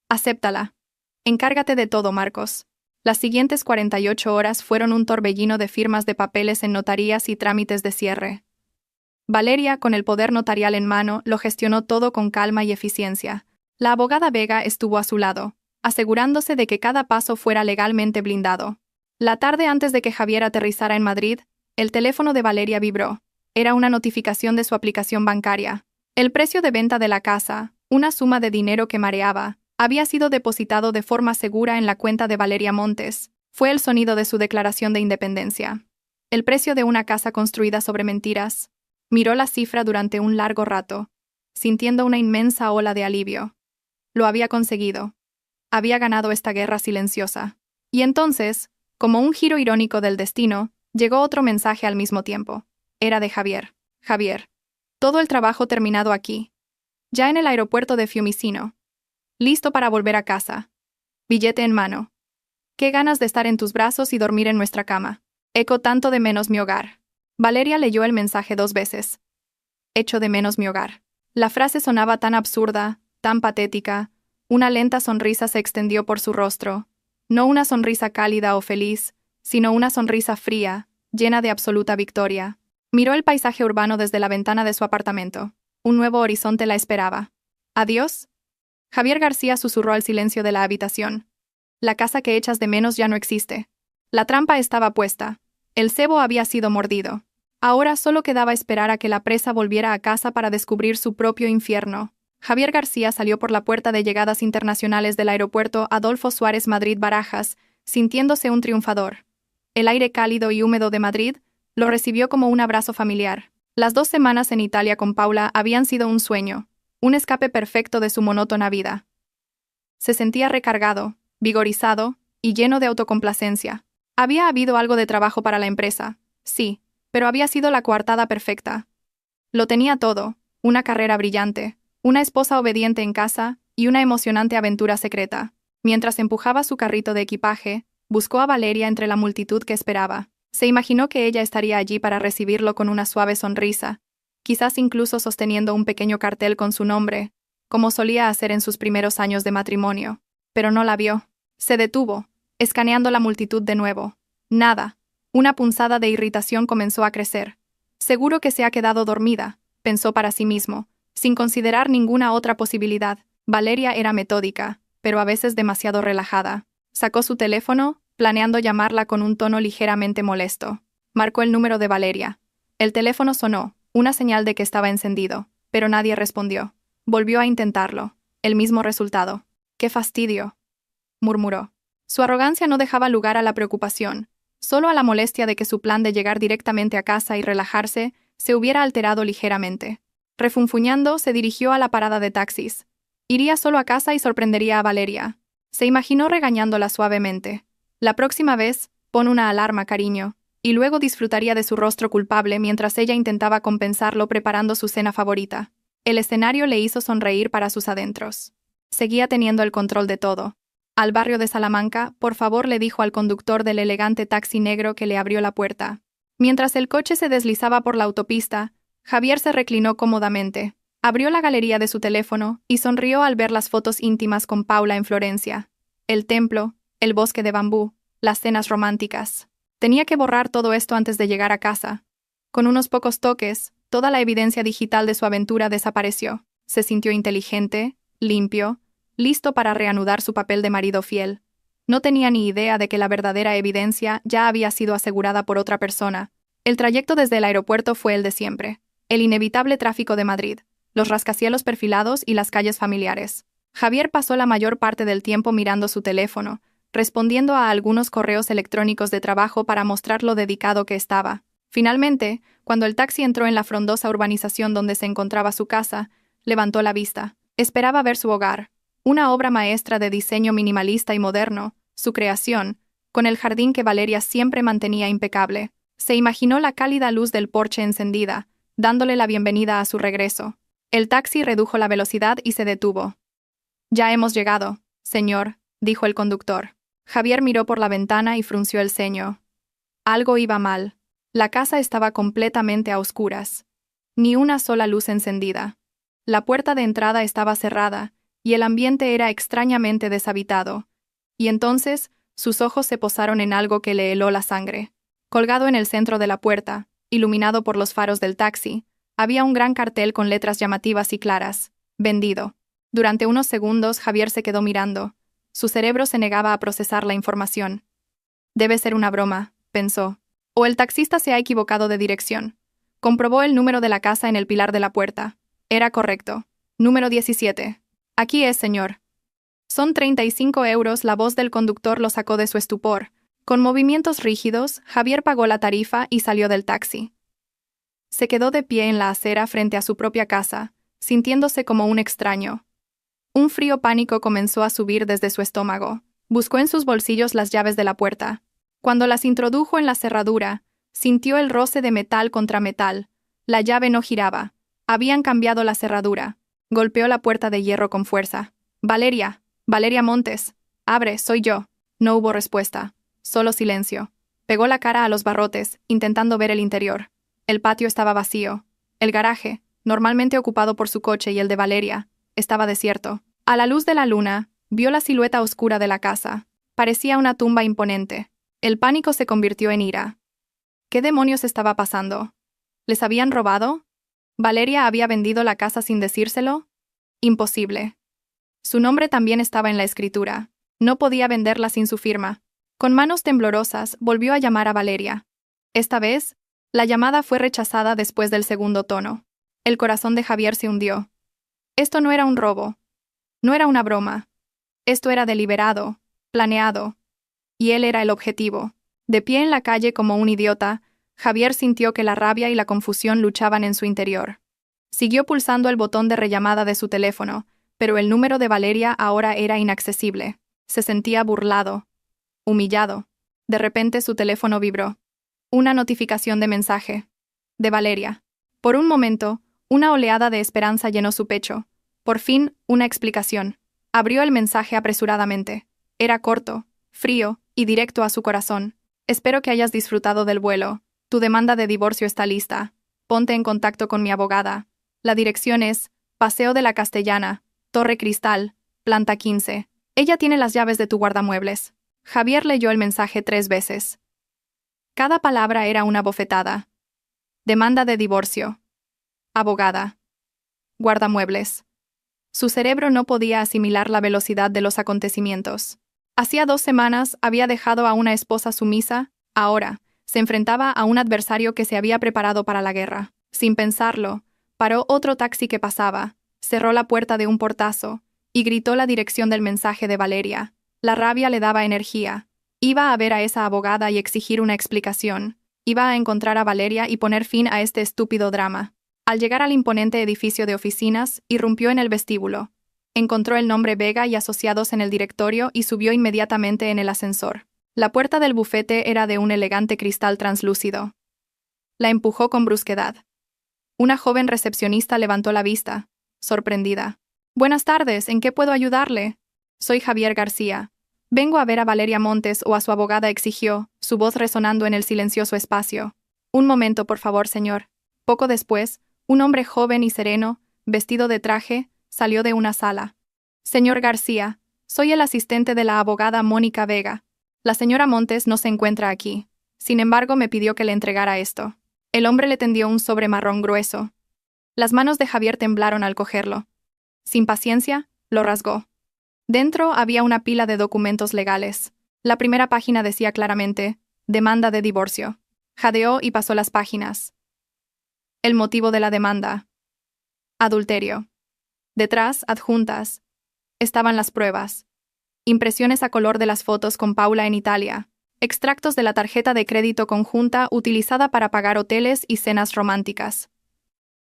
Acéptala. Encárgate de todo, Marcos. Las siguientes 48 horas fueron un torbellino de firmas de papeles en notarías y trámites de cierre. Valeria, con el poder notarial en mano, lo gestionó todo con calma y eficiencia. La abogada Vega estuvo a su lado, asegurándose de que cada paso fuera legalmente blindado. La tarde antes de que Javier aterrizara en Madrid, el teléfono de Valeria vibró. Era una notificación de su aplicación bancaria. El precio de venta de la casa, una suma de dinero que mareaba, había sido depositado de forma segura en la cuenta de Valeria Montes. Fue el sonido de su declaración de independencia. El precio de una casa construida sobre mentiras. Miró la cifra durante un largo rato, sintiendo una inmensa ola de alivio. Lo había conseguido. Había ganado esta guerra silenciosa. Y entonces, como un giro irónico del destino, llegó otro mensaje al mismo tiempo. Era de Javier. Javier. Todo el trabajo terminado aquí. Ya en el aeropuerto de Fiumicino. Listo para volver a casa. Billete en mano. Qué ganas de estar en tus brazos y dormir en nuestra cama. Echo tanto de menos mi hogar. Valeria leyó el mensaje 2 veces. Echo de menos mi hogar. La frase sonaba tan absurda, tan patética. Una lenta sonrisa se extendió por su rostro. No una sonrisa cálida o feliz, sino una sonrisa fría, llena de absoluta victoria. Miró el paisaje urbano desde la ventana de su apartamento. Un nuevo horizonte la esperaba. ¿Adiós? Javier García susurró al silencio de la habitación. La casa que echas de menos ya no existe. La trampa estaba puesta. El cebo había sido mordido. Ahora solo quedaba esperar a que la presa volviera a casa para descubrir su propio infierno. Javier García salió por la puerta de llegadas internacionales del aeropuerto Adolfo Suárez Madrid-Barajas, sintiéndose un triunfador. El aire cálido y húmedo de Madrid lo recibió como un abrazo familiar. Las 2 semanas en Italia con Paula habían sido un sueño, un escape perfecto de su monótona vida. Se sentía recargado, vigorizado y lleno de autocomplacencia. Había habido algo de trabajo para la empresa, sí, pero había sido la coartada perfecta. Lo tenía todo, una carrera brillante, una esposa obediente en casa y una emocionante aventura secreta. Mientras empujaba su carrito de equipaje, buscó a Valeria entre la multitud que esperaba. Se imaginó que ella estaría allí para recibirlo con una suave sonrisa, quizás incluso sosteniendo un pequeño cartel con su nombre, como solía hacer en sus primeros años de matrimonio. Pero no la vio. Se detuvo, escaneando la multitud de nuevo. Nada. Una punzada de irritación comenzó a crecer. Seguro que se ha quedado dormida, pensó para sí mismo, sin considerar ninguna otra posibilidad. Valeria era metódica, pero a veces demasiado relajada. Sacó su teléfono, planeando llamarla con un tono ligeramente molesto. Marcó el número de Valeria. El teléfono sonó, una señal de que estaba encendido, pero nadie respondió. Volvió a intentarlo. El mismo resultado. ¡Qué fastidio!, murmuró. Su arrogancia no dejaba lugar a la preocupación, solo a la molestia de que su plan de llegar directamente a casa y relajarse se hubiera alterado ligeramente. Refunfuñando, se dirigió a la parada de taxis. Iría solo a casa y sorprendería a Valeria. Se imaginó regañándola suavemente. La próxima vez, pon una alarma, cariño, y luego disfrutaría de su rostro culpable mientras ella intentaba compensarlo preparando su cena favorita. El escenario le hizo sonreír para sus adentros. Seguía teniendo el control de todo. Al barrio de Salamanca, por favor, le dijo al conductor del elegante taxi negro que le abrió la puerta. Mientras el coche se deslizaba por la autopista, Javier se reclinó cómodamente, abrió la galería de su teléfono y sonrió al ver las fotos íntimas con Paula en Florencia. El templo, el bosque de bambú, las cenas románticas. Tenía que borrar todo esto antes de llegar a casa. Con unos pocos toques, toda la evidencia digital de su aventura desapareció. Se sintió inteligente, limpio, listo para reanudar su papel de marido fiel. No tenía ni idea de que la verdadera evidencia ya había sido asegurada por otra persona. El trayecto desde el aeropuerto fue el de siempre. El inevitable tráfico de Madrid, los rascacielos perfilados y las calles familiares. Javier pasó la mayor parte del tiempo mirando su teléfono, respondiendo a algunos correos electrónicos de trabajo para mostrar lo dedicado que estaba. Finalmente, cuando el taxi entró en la frondosa urbanización donde se encontraba su casa, levantó la vista. Esperaba ver su hogar, una obra maestra de diseño minimalista y moderno, su creación, con el jardín que Valeria siempre mantenía impecable. Se imaginó la cálida luz del porche encendida, dándole la bienvenida a su regreso. El taxi redujo la velocidad y se detuvo. «Ya hemos llegado, señor», dijo el conductor. Javier miró por la ventana y frunció el ceño. Algo iba mal. La casa estaba completamente a oscuras. Ni una sola luz encendida. La puerta de entrada estaba cerrada, y el ambiente era extrañamente deshabitado. Y entonces, sus ojos se posaron en algo que le heló la sangre. Colgado en el centro de la puerta, iluminado por los faros del taxi, había un gran cartel con letras llamativas y claras. «Vendido». Durante unos segundos Javier se quedó mirando. Su cerebro se negaba a procesar la información. «Debe ser una broma», pensó. «O el taxista se ha equivocado de dirección». Comprobó el número de la casa en el pilar de la puerta. Era correcto. Número 17. «Aquí es, señor». «Son 35 euros», la voz del conductor lo sacó de su estupor. Con movimientos rígidos, Javier pagó la tarifa y salió del taxi. Se quedó de pie en la acera frente a su propia casa, sintiéndose como un extraño. Un frío pánico comenzó a subir desde su estómago. Buscó en sus bolsillos las llaves de la puerta. Cuando las introdujo en la cerradura, sintió el roce de metal contra metal. La llave no giraba. Habían cambiado la cerradura. Golpeó la puerta de hierro con fuerza. «Valeria, Valeria Montes. Abre, soy yo». No hubo respuesta. Solo silencio. Pegó la cara a los barrotes, intentando ver el interior. El patio estaba vacío. El garaje, normalmente ocupado por su coche y el de Valeria, estaba desierto. A la luz de la luna, vio la silueta oscura de la casa. Parecía una tumba imponente. El pánico se convirtió en ira. ¿Qué demonios estaba pasando? ¿Les habían robado? ¿Valeria había vendido la casa sin decírselo? Imposible. Su nombre también estaba en la escritura. No podía venderla sin su firma. Con manos temblorosas, volvió a llamar a Valeria. Esta vez, la llamada fue rechazada después del segundo tono. El corazón de Javier se hundió. Esto no era un robo. No era una broma. Esto era deliberado, planeado. Y él era el objetivo. De pie en la calle como un idiota, Javier sintió que la rabia y la confusión luchaban en su interior. Siguió pulsando el botón de rellamada de su teléfono, pero el número de Valeria ahora era inaccesible. Se sentía burlado, humillado. De repente su teléfono vibró. Una notificación de mensaje. De Valeria. Por un momento, una oleada de esperanza llenó su pecho. Por fin, una explicación. Abrió el mensaje apresuradamente. Era corto, frío y directo a su corazón. Espero que hayas disfrutado del vuelo. Tu demanda de divorcio está lista. Ponte en contacto con mi abogada. La dirección es Paseo de la Castellana, Torre Cristal, planta 15. Ella tiene las llaves de tu guardamuebles. Javier leyó el mensaje 3 veces. Cada palabra era una bofetada. Demanda de divorcio. Abogada. Guardamuebles. Su cerebro no podía asimilar la velocidad de los acontecimientos. Hacía 2 semanas había dejado a una esposa sumisa, ahora se enfrentaba a un adversario que se había preparado para la guerra. Sin pensarlo, paró otro taxi que pasaba, cerró la puerta de un portazo y gritó la dirección del mensaje de Valeria. La rabia le daba energía. Iba a ver a esa abogada y exigir una explicación. Iba a encontrar a Valeria y poner fin a este estúpido drama. Al llegar al imponente edificio de oficinas, irrumpió en el vestíbulo. Encontró el nombre Vega y Asociados en el directorio y subió inmediatamente en el ascensor. La puerta del bufete era de un elegante cristal translúcido. La empujó con brusquedad. Una joven recepcionista levantó la vista, sorprendida. «Buenas tardes, ¿en qué puedo ayudarle?» «Soy Javier García. Vengo a ver a Valeria Montes o a su abogada», exigió, su voz resonando en el silencioso espacio. «Un momento, por favor, señor». Poco después, un hombre joven y sereno, vestido de traje, salió de una sala. «Señor García, soy el asistente de la abogada Mónica Vega. La señora Montes no se encuentra aquí. Sin embargo, me pidió que le entregara esto». El hombre le tendió un sobre marrón grueso. Las manos de Javier temblaron al cogerlo. Sin paciencia, lo rasgó. Dentro había una pila de documentos legales. La primera página decía claramente, «Demanda de divorcio». Jadeó y pasó las páginas. El motivo de la demanda. Adulterio. Detrás, adjuntas, estaban las pruebas. Impresiones a color de las fotos con Paula en Italia. Extractos de la tarjeta de crédito conjunta utilizada para pagar hoteles y cenas románticas.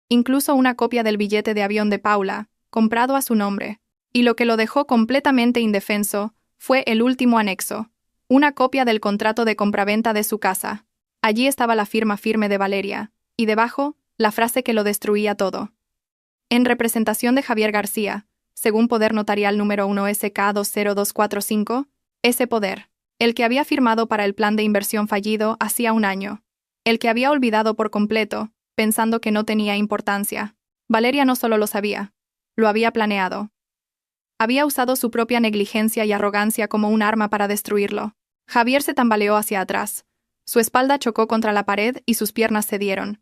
Incluso una copia del billete de avión de Paula, comprado a su nombre. Y lo que lo dejó completamente indefenso fue el último anexo, una copia del contrato de compraventa de su casa. Allí estaba la firma firme de Valeria, y debajo, la frase que lo destruía todo. En representación de Javier García, según Poder Notarial número 1 SK 20245, ese poder, el que había firmado para el plan de inversión fallido hacía un año, el que había olvidado por completo, pensando que no tenía importancia. Valeria no solo lo sabía, lo había planeado. Había usado su propia negligencia y arrogancia como un arma para destruirlo. Javier se tambaleó hacia atrás. Su espalda chocó contra la pared y sus piernas cedieron.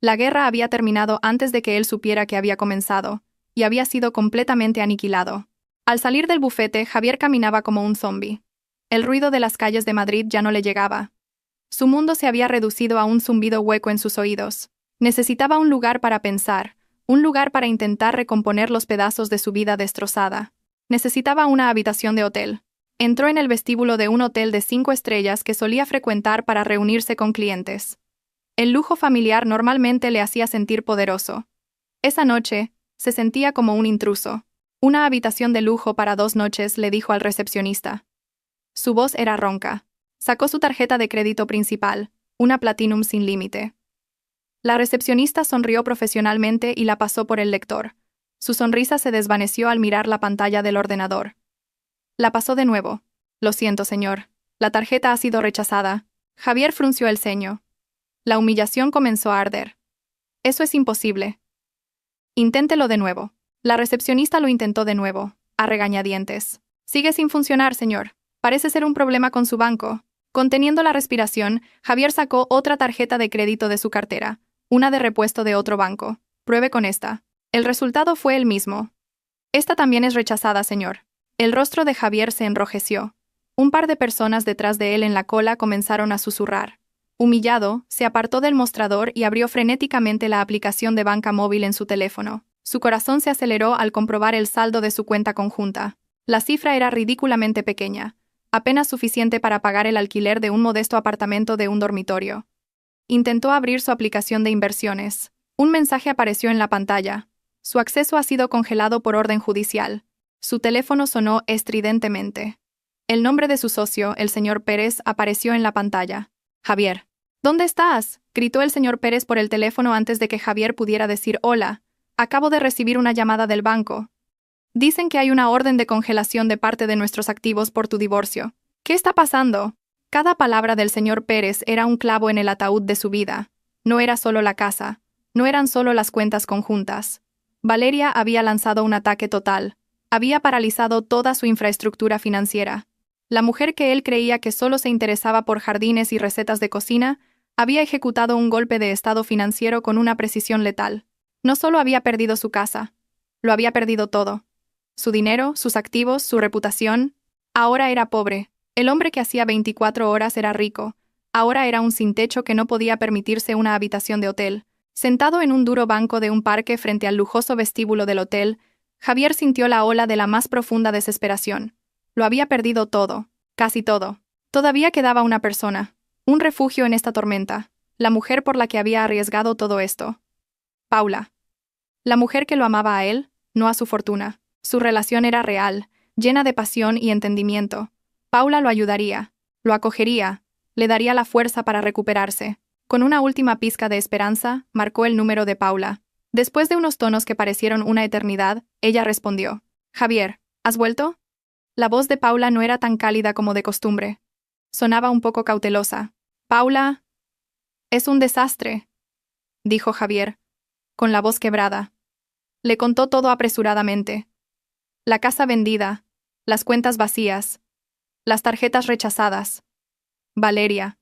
La guerra había terminado antes de que él supiera que había comenzado, y había sido completamente aniquilado. Al salir del bufete, Javier caminaba como un zombi. El ruido de las calles de Madrid ya no le llegaba. Su mundo se había reducido a un zumbido hueco en sus oídos. Necesitaba un lugar para pensar, un lugar para intentar recomponer los pedazos de su vida destrozada. Necesitaba una habitación de hotel. Entró en el vestíbulo de un hotel de 5 estrellas que solía frecuentar para reunirse con clientes. El lujo familiar normalmente le hacía sentir poderoso. Esa noche, se sentía como un intruso. Una habitación de lujo para 2 noches, le dijo al recepcionista. Su voz era ronca. Sacó su tarjeta de crédito principal, una Platinum sin límite. La recepcionista sonrió profesionalmente y la pasó por el lector. Su sonrisa se desvaneció al mirar la pantalla del ordenador. La pasó de nuevo. Lo siento, señor. La tarjeta ha sido rechazada. Javier frunció el ceño. La humillación comenzó a arder. Eso es imposible. Inténtelo de nuevo. La recepcionista lo intentó de nuevo, a regañadientes. Sigue sin funcionar, señor. Parece ser un problema con su banco. Conteniendo la respiración, Javier sacó otra tarjeta de crédito de su cartera, una de repuesto de otro banco. Pruebe con esta. El resultado fue el mismo. Esta también es rechazada, señor. El rostro de Javier se enrojeció. Un par de personas detrás de él en la cola comenzaron a susurrar. Humillado, se apartó del mostrador y abrió frenéticamente la aplicación de banca móvil en su teléfono. Su corazón se aceleró al comprobar el saldo de su cuenta conjunta. La cifra era ridículamente pequeña, apenas suficiente para pagar el alquiler de un modesto apartamento de un dormitorio. Intentó abrir su aplicación de inversiones. Un mensaje apareció en la pantalla. Su acceso ha sido congelado por orden judicial. Su teléfono sonó estridentemente. El nombre de su socio, el señor Pérez, apareció en la pantalla. Javier. ¿Dónde estás?, gritó el señor Pérez por el teléfono antes de que Javier pudiera decir hola. Acabo de recibir una llamada del banco. Dicen que hay una orden de congelación de parte de nuestros activos por tu divorcio. ¿Qué está pasando? Cada palabra del señor Pérez era un clavo en el ataúd de su vida. No era solo la casa. No eran solo las cuentas conjuntas. Valeria había lanzado un ataque total. Había paralizado toda su infraestructura financiera. La mujer que él creía que solo se interesaba por jardines y recetas de cocina, había ejecutado un golpe de estado financiero con una precisión letal. No solo había perdido su casa, lo había perdido todo. Su dinero, sus activos, su reputación. Ahora era pobre. El hombre que hacía 24 horas era rico. Ahora era un sin techo que no podía permitirse una habitación de hotel. Sentado en un duro banco de un parque frente al lujoso vestíbulo del hotel, Javier sintió la ola de la más profunda desesperación. Lo había perdido todo, casi todo. Todavía quedaba una persona, un refugio en esta tormenta, la mujer por la que había arriesgado todo esto. Paula. La mujer que lo amaba a él, no a su fortuna. Su relación era real, llena de pasión y entendimiento. Paula lo ayudaría, lo acogería, le daría la fuerza para recuperarse. Con una última pizca de esperanza, marcó el número de Paula. Después de unos tonos que parecieron una eternidad, ella respondió. Javier, ¿has vuelto? La voz de Paula no era tan cálida como de costumbre. Sonaba un poco cautelosa. Paula. Es un desastre, dijo Javier, con la voz quebrada. Le contó todo apresuradamente. La casa vendida, las cuentas vacías, las tarjetas rechazadas. Valeria.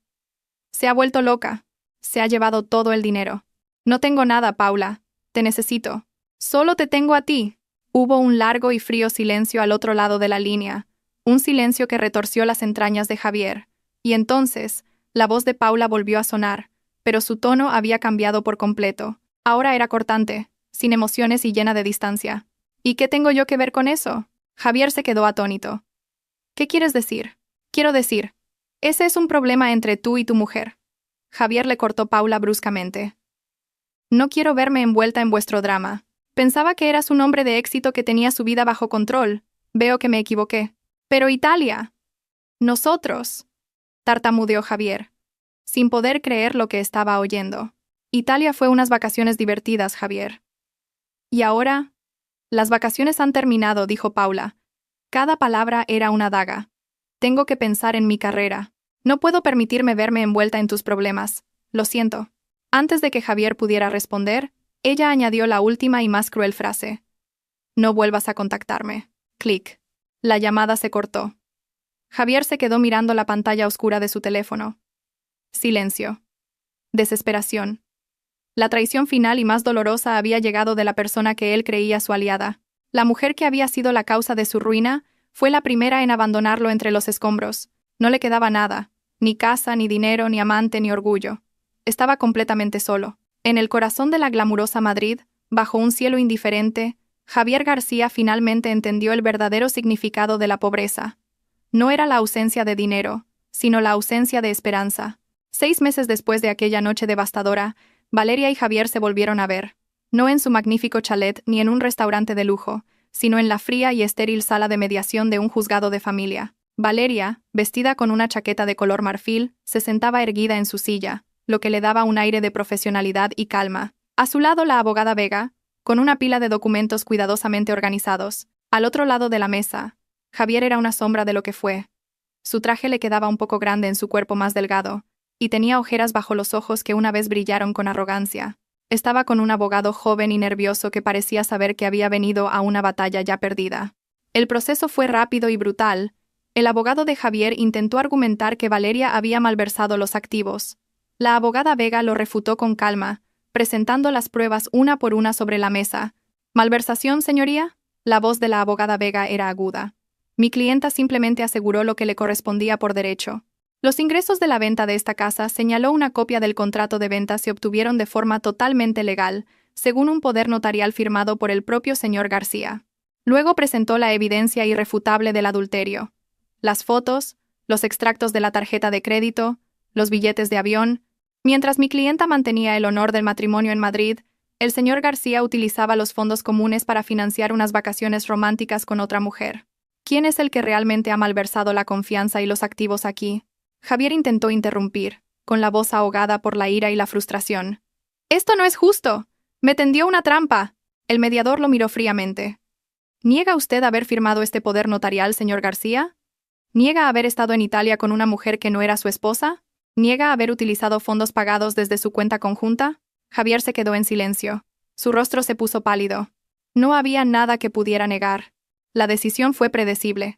Se ha vuelto loca. Se ha llevado todo el dinero. No tengo nada, Paula. Te necesito. Solo te tengo a ti. Hubo un largo y frío silencio al otro lado de la línea, un silencio que retorció las entrañas de Javier. Y entonces, la voz de Paula volvió a sonar, pero su tono había cambiado por completo. Ahora era cortante, sin emociones y llena de distancia. ¿Y qué tengo yo que ver con eso? Javier se quedó atónito. ¿Qué quieres decir? Quiero decir, ese es un problema entre tú y tu mujer. Javier le cortó Paula bruscamente. No quiero verme envuelta en vuestro drama. Pensaba que eras un hombre de éxito que tenía su vida bajo control. Veo que me equivoqué. Pero Italia. Nosotros. Tartamudeó Javier, sin poder creer lo que estaba oyendo. Italia fue unas vacaciones divertidas, Javier. ¿Y ahora? Las vacaciones han terminado, dijo Paula. Cada palabra era una daga. Tengo que pensar en mi carrera. No puedo permitirme verme envuelta en tus problemas. Lo siento. Antes de que Javier pudiera responder, ella añadió la última y más cruel frase. No vuelvas a contactarme. Clic. La llamada se cortó. Javier se quedó mirando la pantalla oscura de su teléfono. Silencio. Desesperación. La traición final y más dolorosa había llegado de la persona que él creía su aliada. La mujer que había sido la causa de su ruina fue la primera en abandonarlo entre los escombros. No le quedaba nada, ni casa, ni dinero, ni amante, ni orgullo. Estaba completamente solo. En el corazón de la glamurosa Madrid, bajo un cielo indiferente, Javier García finalmente entendió el verdadero significado de la pobreza. No era la ausencia de dinero, sino la ausencia de esperanza. 6 meses después de aquella noche devastadora, Valeria y Javier se volvieron a ver. No en su magnífico chalet ni en un restaurante de lujo, sino en la fría y estéril sala de mediación de un juzgado de familia. Valeria, vestida con una chaqueta de color marfil, se sentaba erguida en su silla, lo que le daba un aire de profesionalidad y calma. A su lado la abogada Vega, con una pila de documentos cuidadosamente organizados. Al otro lado de la mesa, Javier era una sombra de lo que fue. Su traje le quedaba un poco grande en su cuerpo más delgado, y tenía ojeras bajo los ojos que una vez brillaron con arrogancia. Estaba con un abogado joven y nervioso que parecía saber que había venido a una batalla ya perdida. El proceso fue rápido y brutal. El abogado de Javier intentó argumentar que Valeria había malversado los activos. La abogada Vega lo refutó con calma, presentando las pruebas una por una sobre la mesa. ¿Malversación, señoría? La voz de la abogada Vega era aguda. Mi clienta simplemente aseguró lo que le correspondía por derecho. Los ingresos de la venta de esta casa, señaló una copia del contrato de venta, se obtuvieron de forma totalmente legal, según un poder notarial firmado por el propio señor García. Luego presentó la evidencia irrefutable del adulterio. Las fotos, los extractos de la tarjeta de crédito, los billetes de avión. Mientras mi clienta mantenía el honor del matrimonio en Madrid, el señor García utilizaba los fondos comunes para financiar unas vacaciones románticas con otra mujer. ¿Quién es el que realmente ha malversado la confianza y los activos aquí? Javier intentó interrumpir, con la voz ahogada por la ira y la frustración. «¡Esto no es justo! ¡Me tendió una trampa!». El mediador lo miró fríamente. «¿Niega usted haber firmado este poder notarial, señor García? ¿Niega haber estado en Italia con una mujer que no era su esposa? ¿Niega haber utilizado fondos pagados desde su cuenta conjunta?». Javier se quedó en silencio. Su rostro se puso pálido. No había nada que pudiera negar. La decisión fue predecible.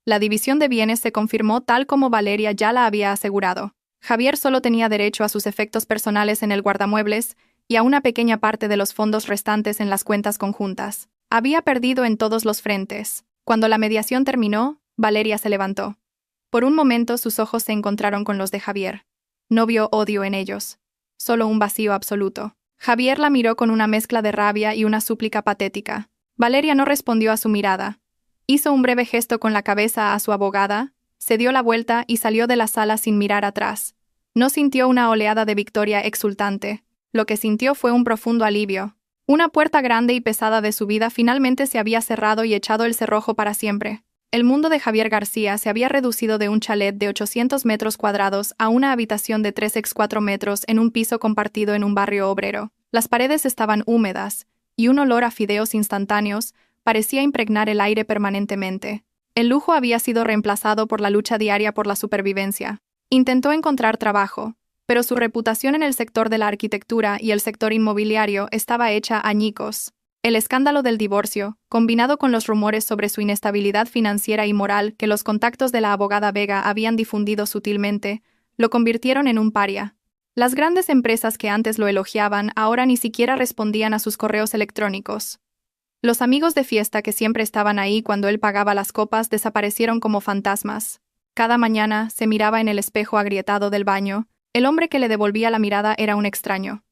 La división de bienes se confirmó tal como Valeria ya la había asegurado. Javier solo tenía derecho a sus efectos personales en el guardamuebles y a una pequeña parte de los fondos restantes en las cuentas conjuntas. Había perdido en todos los frentes. Cuando la mediación terminó, Valeria se levantó. Por un momento sus ojos se encontraron con los de Javier. No vio odio en ellos, solo un vacío absoluto. Javier la miró con una mezcla de rabia y una súplica patética. Valeria no respondió a su mirada. Hizo un breve gesto con la cabeza a su abogada, se dio la vuelta y salió de la sala sin mirar atrás. No sintió una oleada de victoria exultante. Lo que sintió fue un profundo alivio. Una puerta grande y pesada de su vida finalmente se había cerrado y echado el cerrojo para siempre. El mundo de Javier García se había reducido de un chalet de 800 metros cuadrados a una habitación de 3x4 metros en un piso compartido en un barrio obrero. Las paredes estaban húmedas, y un olor a fideos instantáneos parecía impregnar el aire permanentemente. El lujo había sido reemplazado por la lucha diaria por la supervivencia. Intentó encontrar trabajo, pero su reputación en el sector de la arquitectura y el sector inmobiliario estaba hecha añicos. El escándalo del divorcio, combinado con los rumores sobre su inestabilidad financiera y moral que los contactos de la abogada Vega habían difundido sutilmente, lo convirtieron en un paria. Las grandes empresas que antes lo elogiaban ahora ni siquiera respondían a sus correos electrónicos. Los amigos de fiesta que siempre estaban ahí cuando él pagaba las copas desaparecieron como fantasmas. Cada mañana se miraba en el espejo agrietado del baño. El hombre que le devolvía la mirada era un extraño.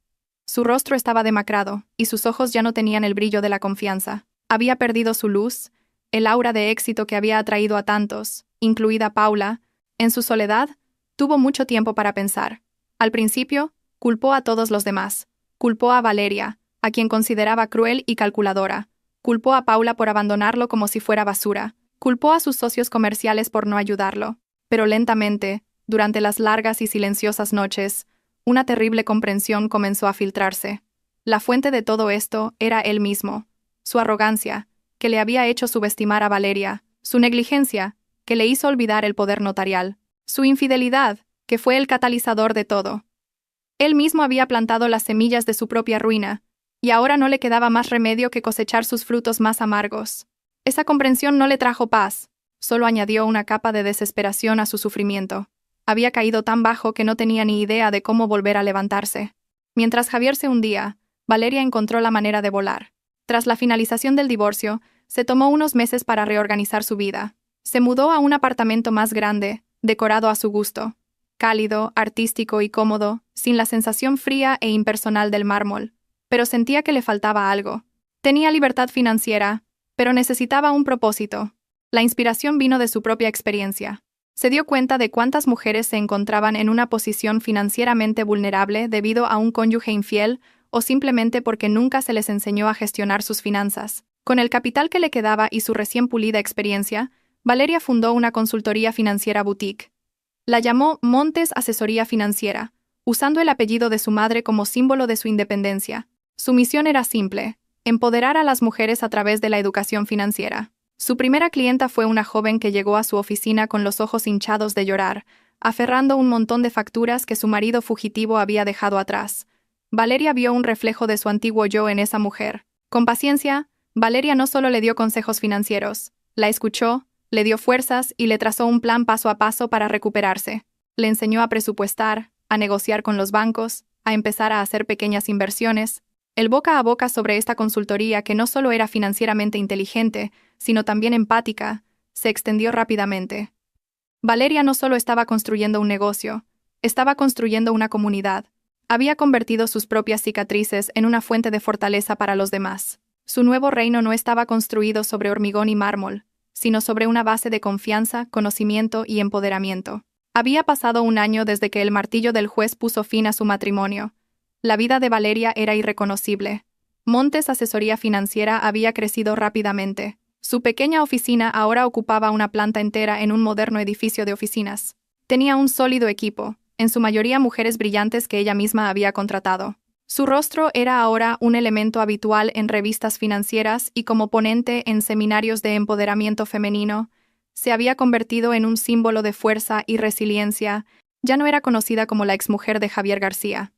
Su rostro estaba demacrado, y sus ojos ya no tenían el brillo de la confianza. Había perdido su luz, el aura de éxito que había atraído a tantos, incluida Paula. En su soledad, tuvo mucho tiempo para pensar. Al principio, culpó a todos los demás. Culpó a Valeria, a quien consideraba cruel y calculadora. Culpó a Paula por abandonarlo como si fuera basura. Culpó a sus socios comerciales por no ayudarlo. Pero lentamente, durante las largas y silenciosas noches, una terrible comprensión comenzó a filtrarse. La fuente de todo esto era él mismo. Su arrogancia, que le había hecho subestimar a Valeria. Su negligencia, que le hizo olvidar el poder notarial. Su infidelidad, que fue el catalizador de todo. Él mismo había plantado las semillas de su propia ruina, y ahora no le quedaba más remedio que cosechar sus frutos más amargos. Esa comprensión no le trajo paz, solo añadió una capa de desesperación a su sufrimiento. Había caído tan bajo que no tenía ni idea de cómo volver a levantarse. Mientras Javier se hundía, Valeria encontró la manera de volar. Tras la finalización del divorcio, se tomó unos meses para reorganizar su vida. Se mudó a un apartamento más grande, decorado a su gusto. Cálido, artístico y cómodo, sin la sensación fría e impersonal del mármol. Pero sentía que le faltaba algo. Tenía libertad financiera, pero necesitaba un propósito. La inspiración vino de su propia experiencia. Se dio cuenta de cuántas mujeres se encontraban en una posición financieramente vulnerable debido a un cónyuge infiel o simplemente porque nunca se les enseñó a gestionar sus finanzas. Con el capital que le quedaba y su recién pulida experiencia, Valeria fundó una consultoría financiera boutique. La llamó Montes Asesoría Financiera, usando el apellido de su madre como símbolo de su independencia. Su misión era simple: empoderar a las mujeres a través de la educación financiera. Su primera clienta fue una joven que llegó a su oficina con los ojos hinchados de llorar, aferrando un montón de facturas que su marido fugitivo había dejado atrás. Valeria vio un reflejo de su antiguo yo en esa mujer. Con paciencia, Valeria no solo le dio consejos financieros, la escuchó, le dio fuerzas y le trazó un plan paso a paso para recuperarse. Le enseñó a presupuestar, a negociar con los bancos, a empezar a hacer pequeñas inversiones. El boca a boca sobre esta consultoría, que no solo era financieramente inteligente, sino también empática, se extendió rápidamente. Valeria no solo estaba construyendo un negocio, estaba construyendo una comunidad. Había convertido sus propias cicatrices en una fuente de fortaleza para los demás. Su nuevo reino no estaba construido sobre hormigón y mármol, sino sobre una base de confianza, conocimiento y empoderamiento. Había pasado un año desde que el martillo del juez puso fin a su matrimonio. La vida de Valeria era irreconocible. Montes Asesoría Financiera había crecido rápidamente. Su pequeña oficina ahora ocupaba una planta entera en un moderno edificio de oficinas. Tenía un sólido equipo, en su mayoría mujeres brillantes que ella misma había contratado. Su rostro era ahora un elemento habitual en revistas financieras y como ponente en seminarios de empoderamiento femenino. Se había convertido en un símbolo de fuerza y resiliencia. Ya no era conocida como la exmujer de Javier García.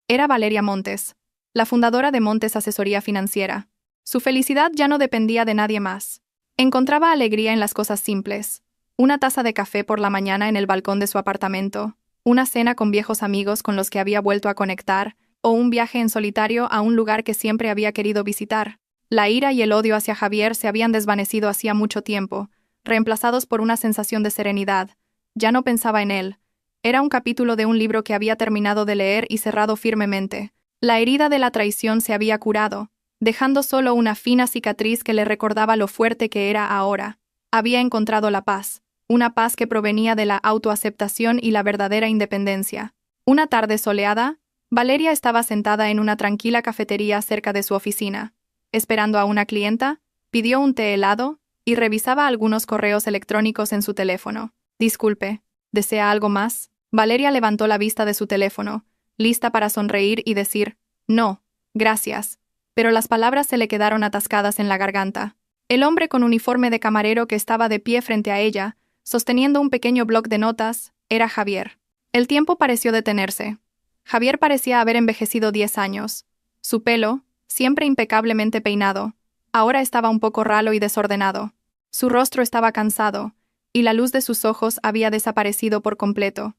Era Valeria Montes, la fundadora de Montes Asesoría Financiera. Su felicidad ya no dependía de nadie más. Encontraba alegría en las cosas simples: una taza de café por la mañana en el balcón de su apartamento, una cena con viejos amigos con los que había vuelto a conectar, o un viaje en solitario a un lugar que siempre había querido visitar. La ira y el odio hacia Javier se habían desvanecido hacía mucho tiempo, reemplazados por una sensación de serenidad. Ya no pensaba en él. Era un capítulo de un libro que había terminado de leer y cerrado firmemente. La herida de la traición se había curado, dejando solo una fina cicatriz que le recordaba lo fuerte que era ahora. Había encontrado la paz, una paz que provenía de la autoaceptación y la verdadera independencia. Una tarde soleada, Valeria estaba sentada en una tranquila cafetería cerca de su oficina. Esperando a una clienta, pidió un té helado y revisaba algunos correos electrónicos en su teléfono. «Disculpe, ¿desea algo más?». Valeria levantó la vista de su teléfono, lista para sonreír y decir: «No, gracias», pero las palabras se le quedaron atascadas en la garganta. El hombre con uniforme de camarero que estaba de pie frente a ella, sosteniendo un pequeño bloc de notas, era Javier. El tiempo pareció detenerse. Javier parecía haber envejecido 10 años. Su pelo, siempre impecablemente peinado, ahora estaba un poco ralo y desordenado. Su rostro estaba cansado, y la luz de sus ojos había desaparecido por completo.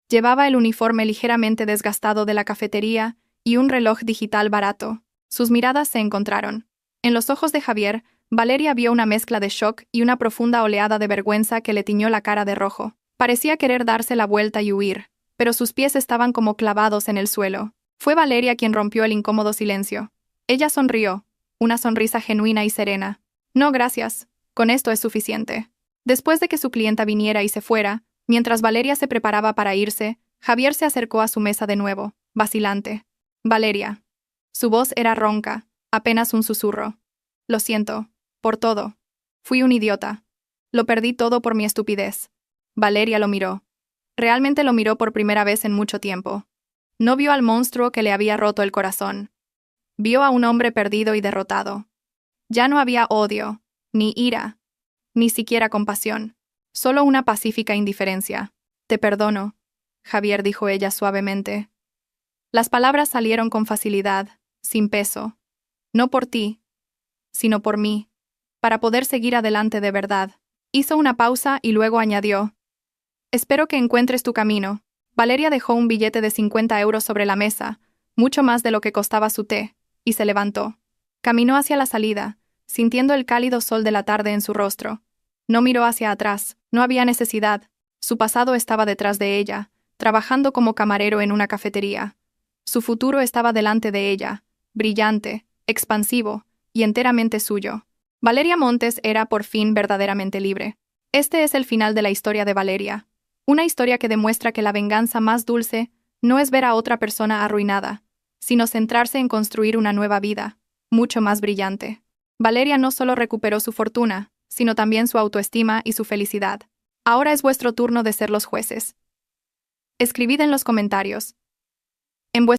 Llevaba el uniforme ligeramente desgastado de la cafetería y un reloj digital barato. Sus miradas se encontraron. En los ojos de Javier, Valeria vio una mezcla de shock y una profunda oleada de vergüenza que le tiñó la cara de rojo. Parecía querer darse la vuelta y huir, pero sus pies estaban como clavados en el suelo. Fue Valeria quien rompió el incómodo silencio. Ella sonrió, una sonrisa genuina y serena. «No, gracias. Con esto es suficiente». Después de que su clienta viniera y se fuera, mientras Valeria se preparaba para irse, Javier se acercó a su mesa de nuevo, vacilante. «Valeria». Su voz era ronca, apenas un susurro. «Lo siento. Por todo. Fui un idiota. Lo perdí todo por mi estupidez». Valeria lo miró. Realmente lo miró por primera vez en mucho tiempo. No vio al monstruo que le había roto el corazón. Vio a un hombre perdido y derrotado. Ya no había odio, ni ira, ni siquiera compasión. Solo una pacífica indiferencia. «Te perdono», Javier, dijo ella suavemente. Las palabras salieron con facilidad, sin peso. «No por ti, sino por mí, para poder seguir adelante de verdad». Hizo una pausa y luego añadió: «Espero que encuentres tu camino». Valeria dejó un billete de 50 euros sobre la mesa, mucho más de lo que costaba su té, y se levantó. Caminó hacia la salida, sintiendo el cálido sol de la tarde en su rostro. No miró hacia atrás, no había necesidad. Su pasado estaba detrás de ella, trabajando como camarero en una cafetería. Su futuro estaba delante de ella, brillante, expansivo y enteramente suyo. Valeria Montes era por fin verdaderamente libre. Este es el final de la historia de Valeria. Una historia que demuestra que la venganza más dulce no es ver a otra persona arruinada, sino centrarse en construir una nueva vida, mucho más brillante. Valeria no solo recuperó su fortuna, sino también su autoestima y su felicidad. Ahora es vuestro turno de ser los jueces. Escribid en los comentarios. En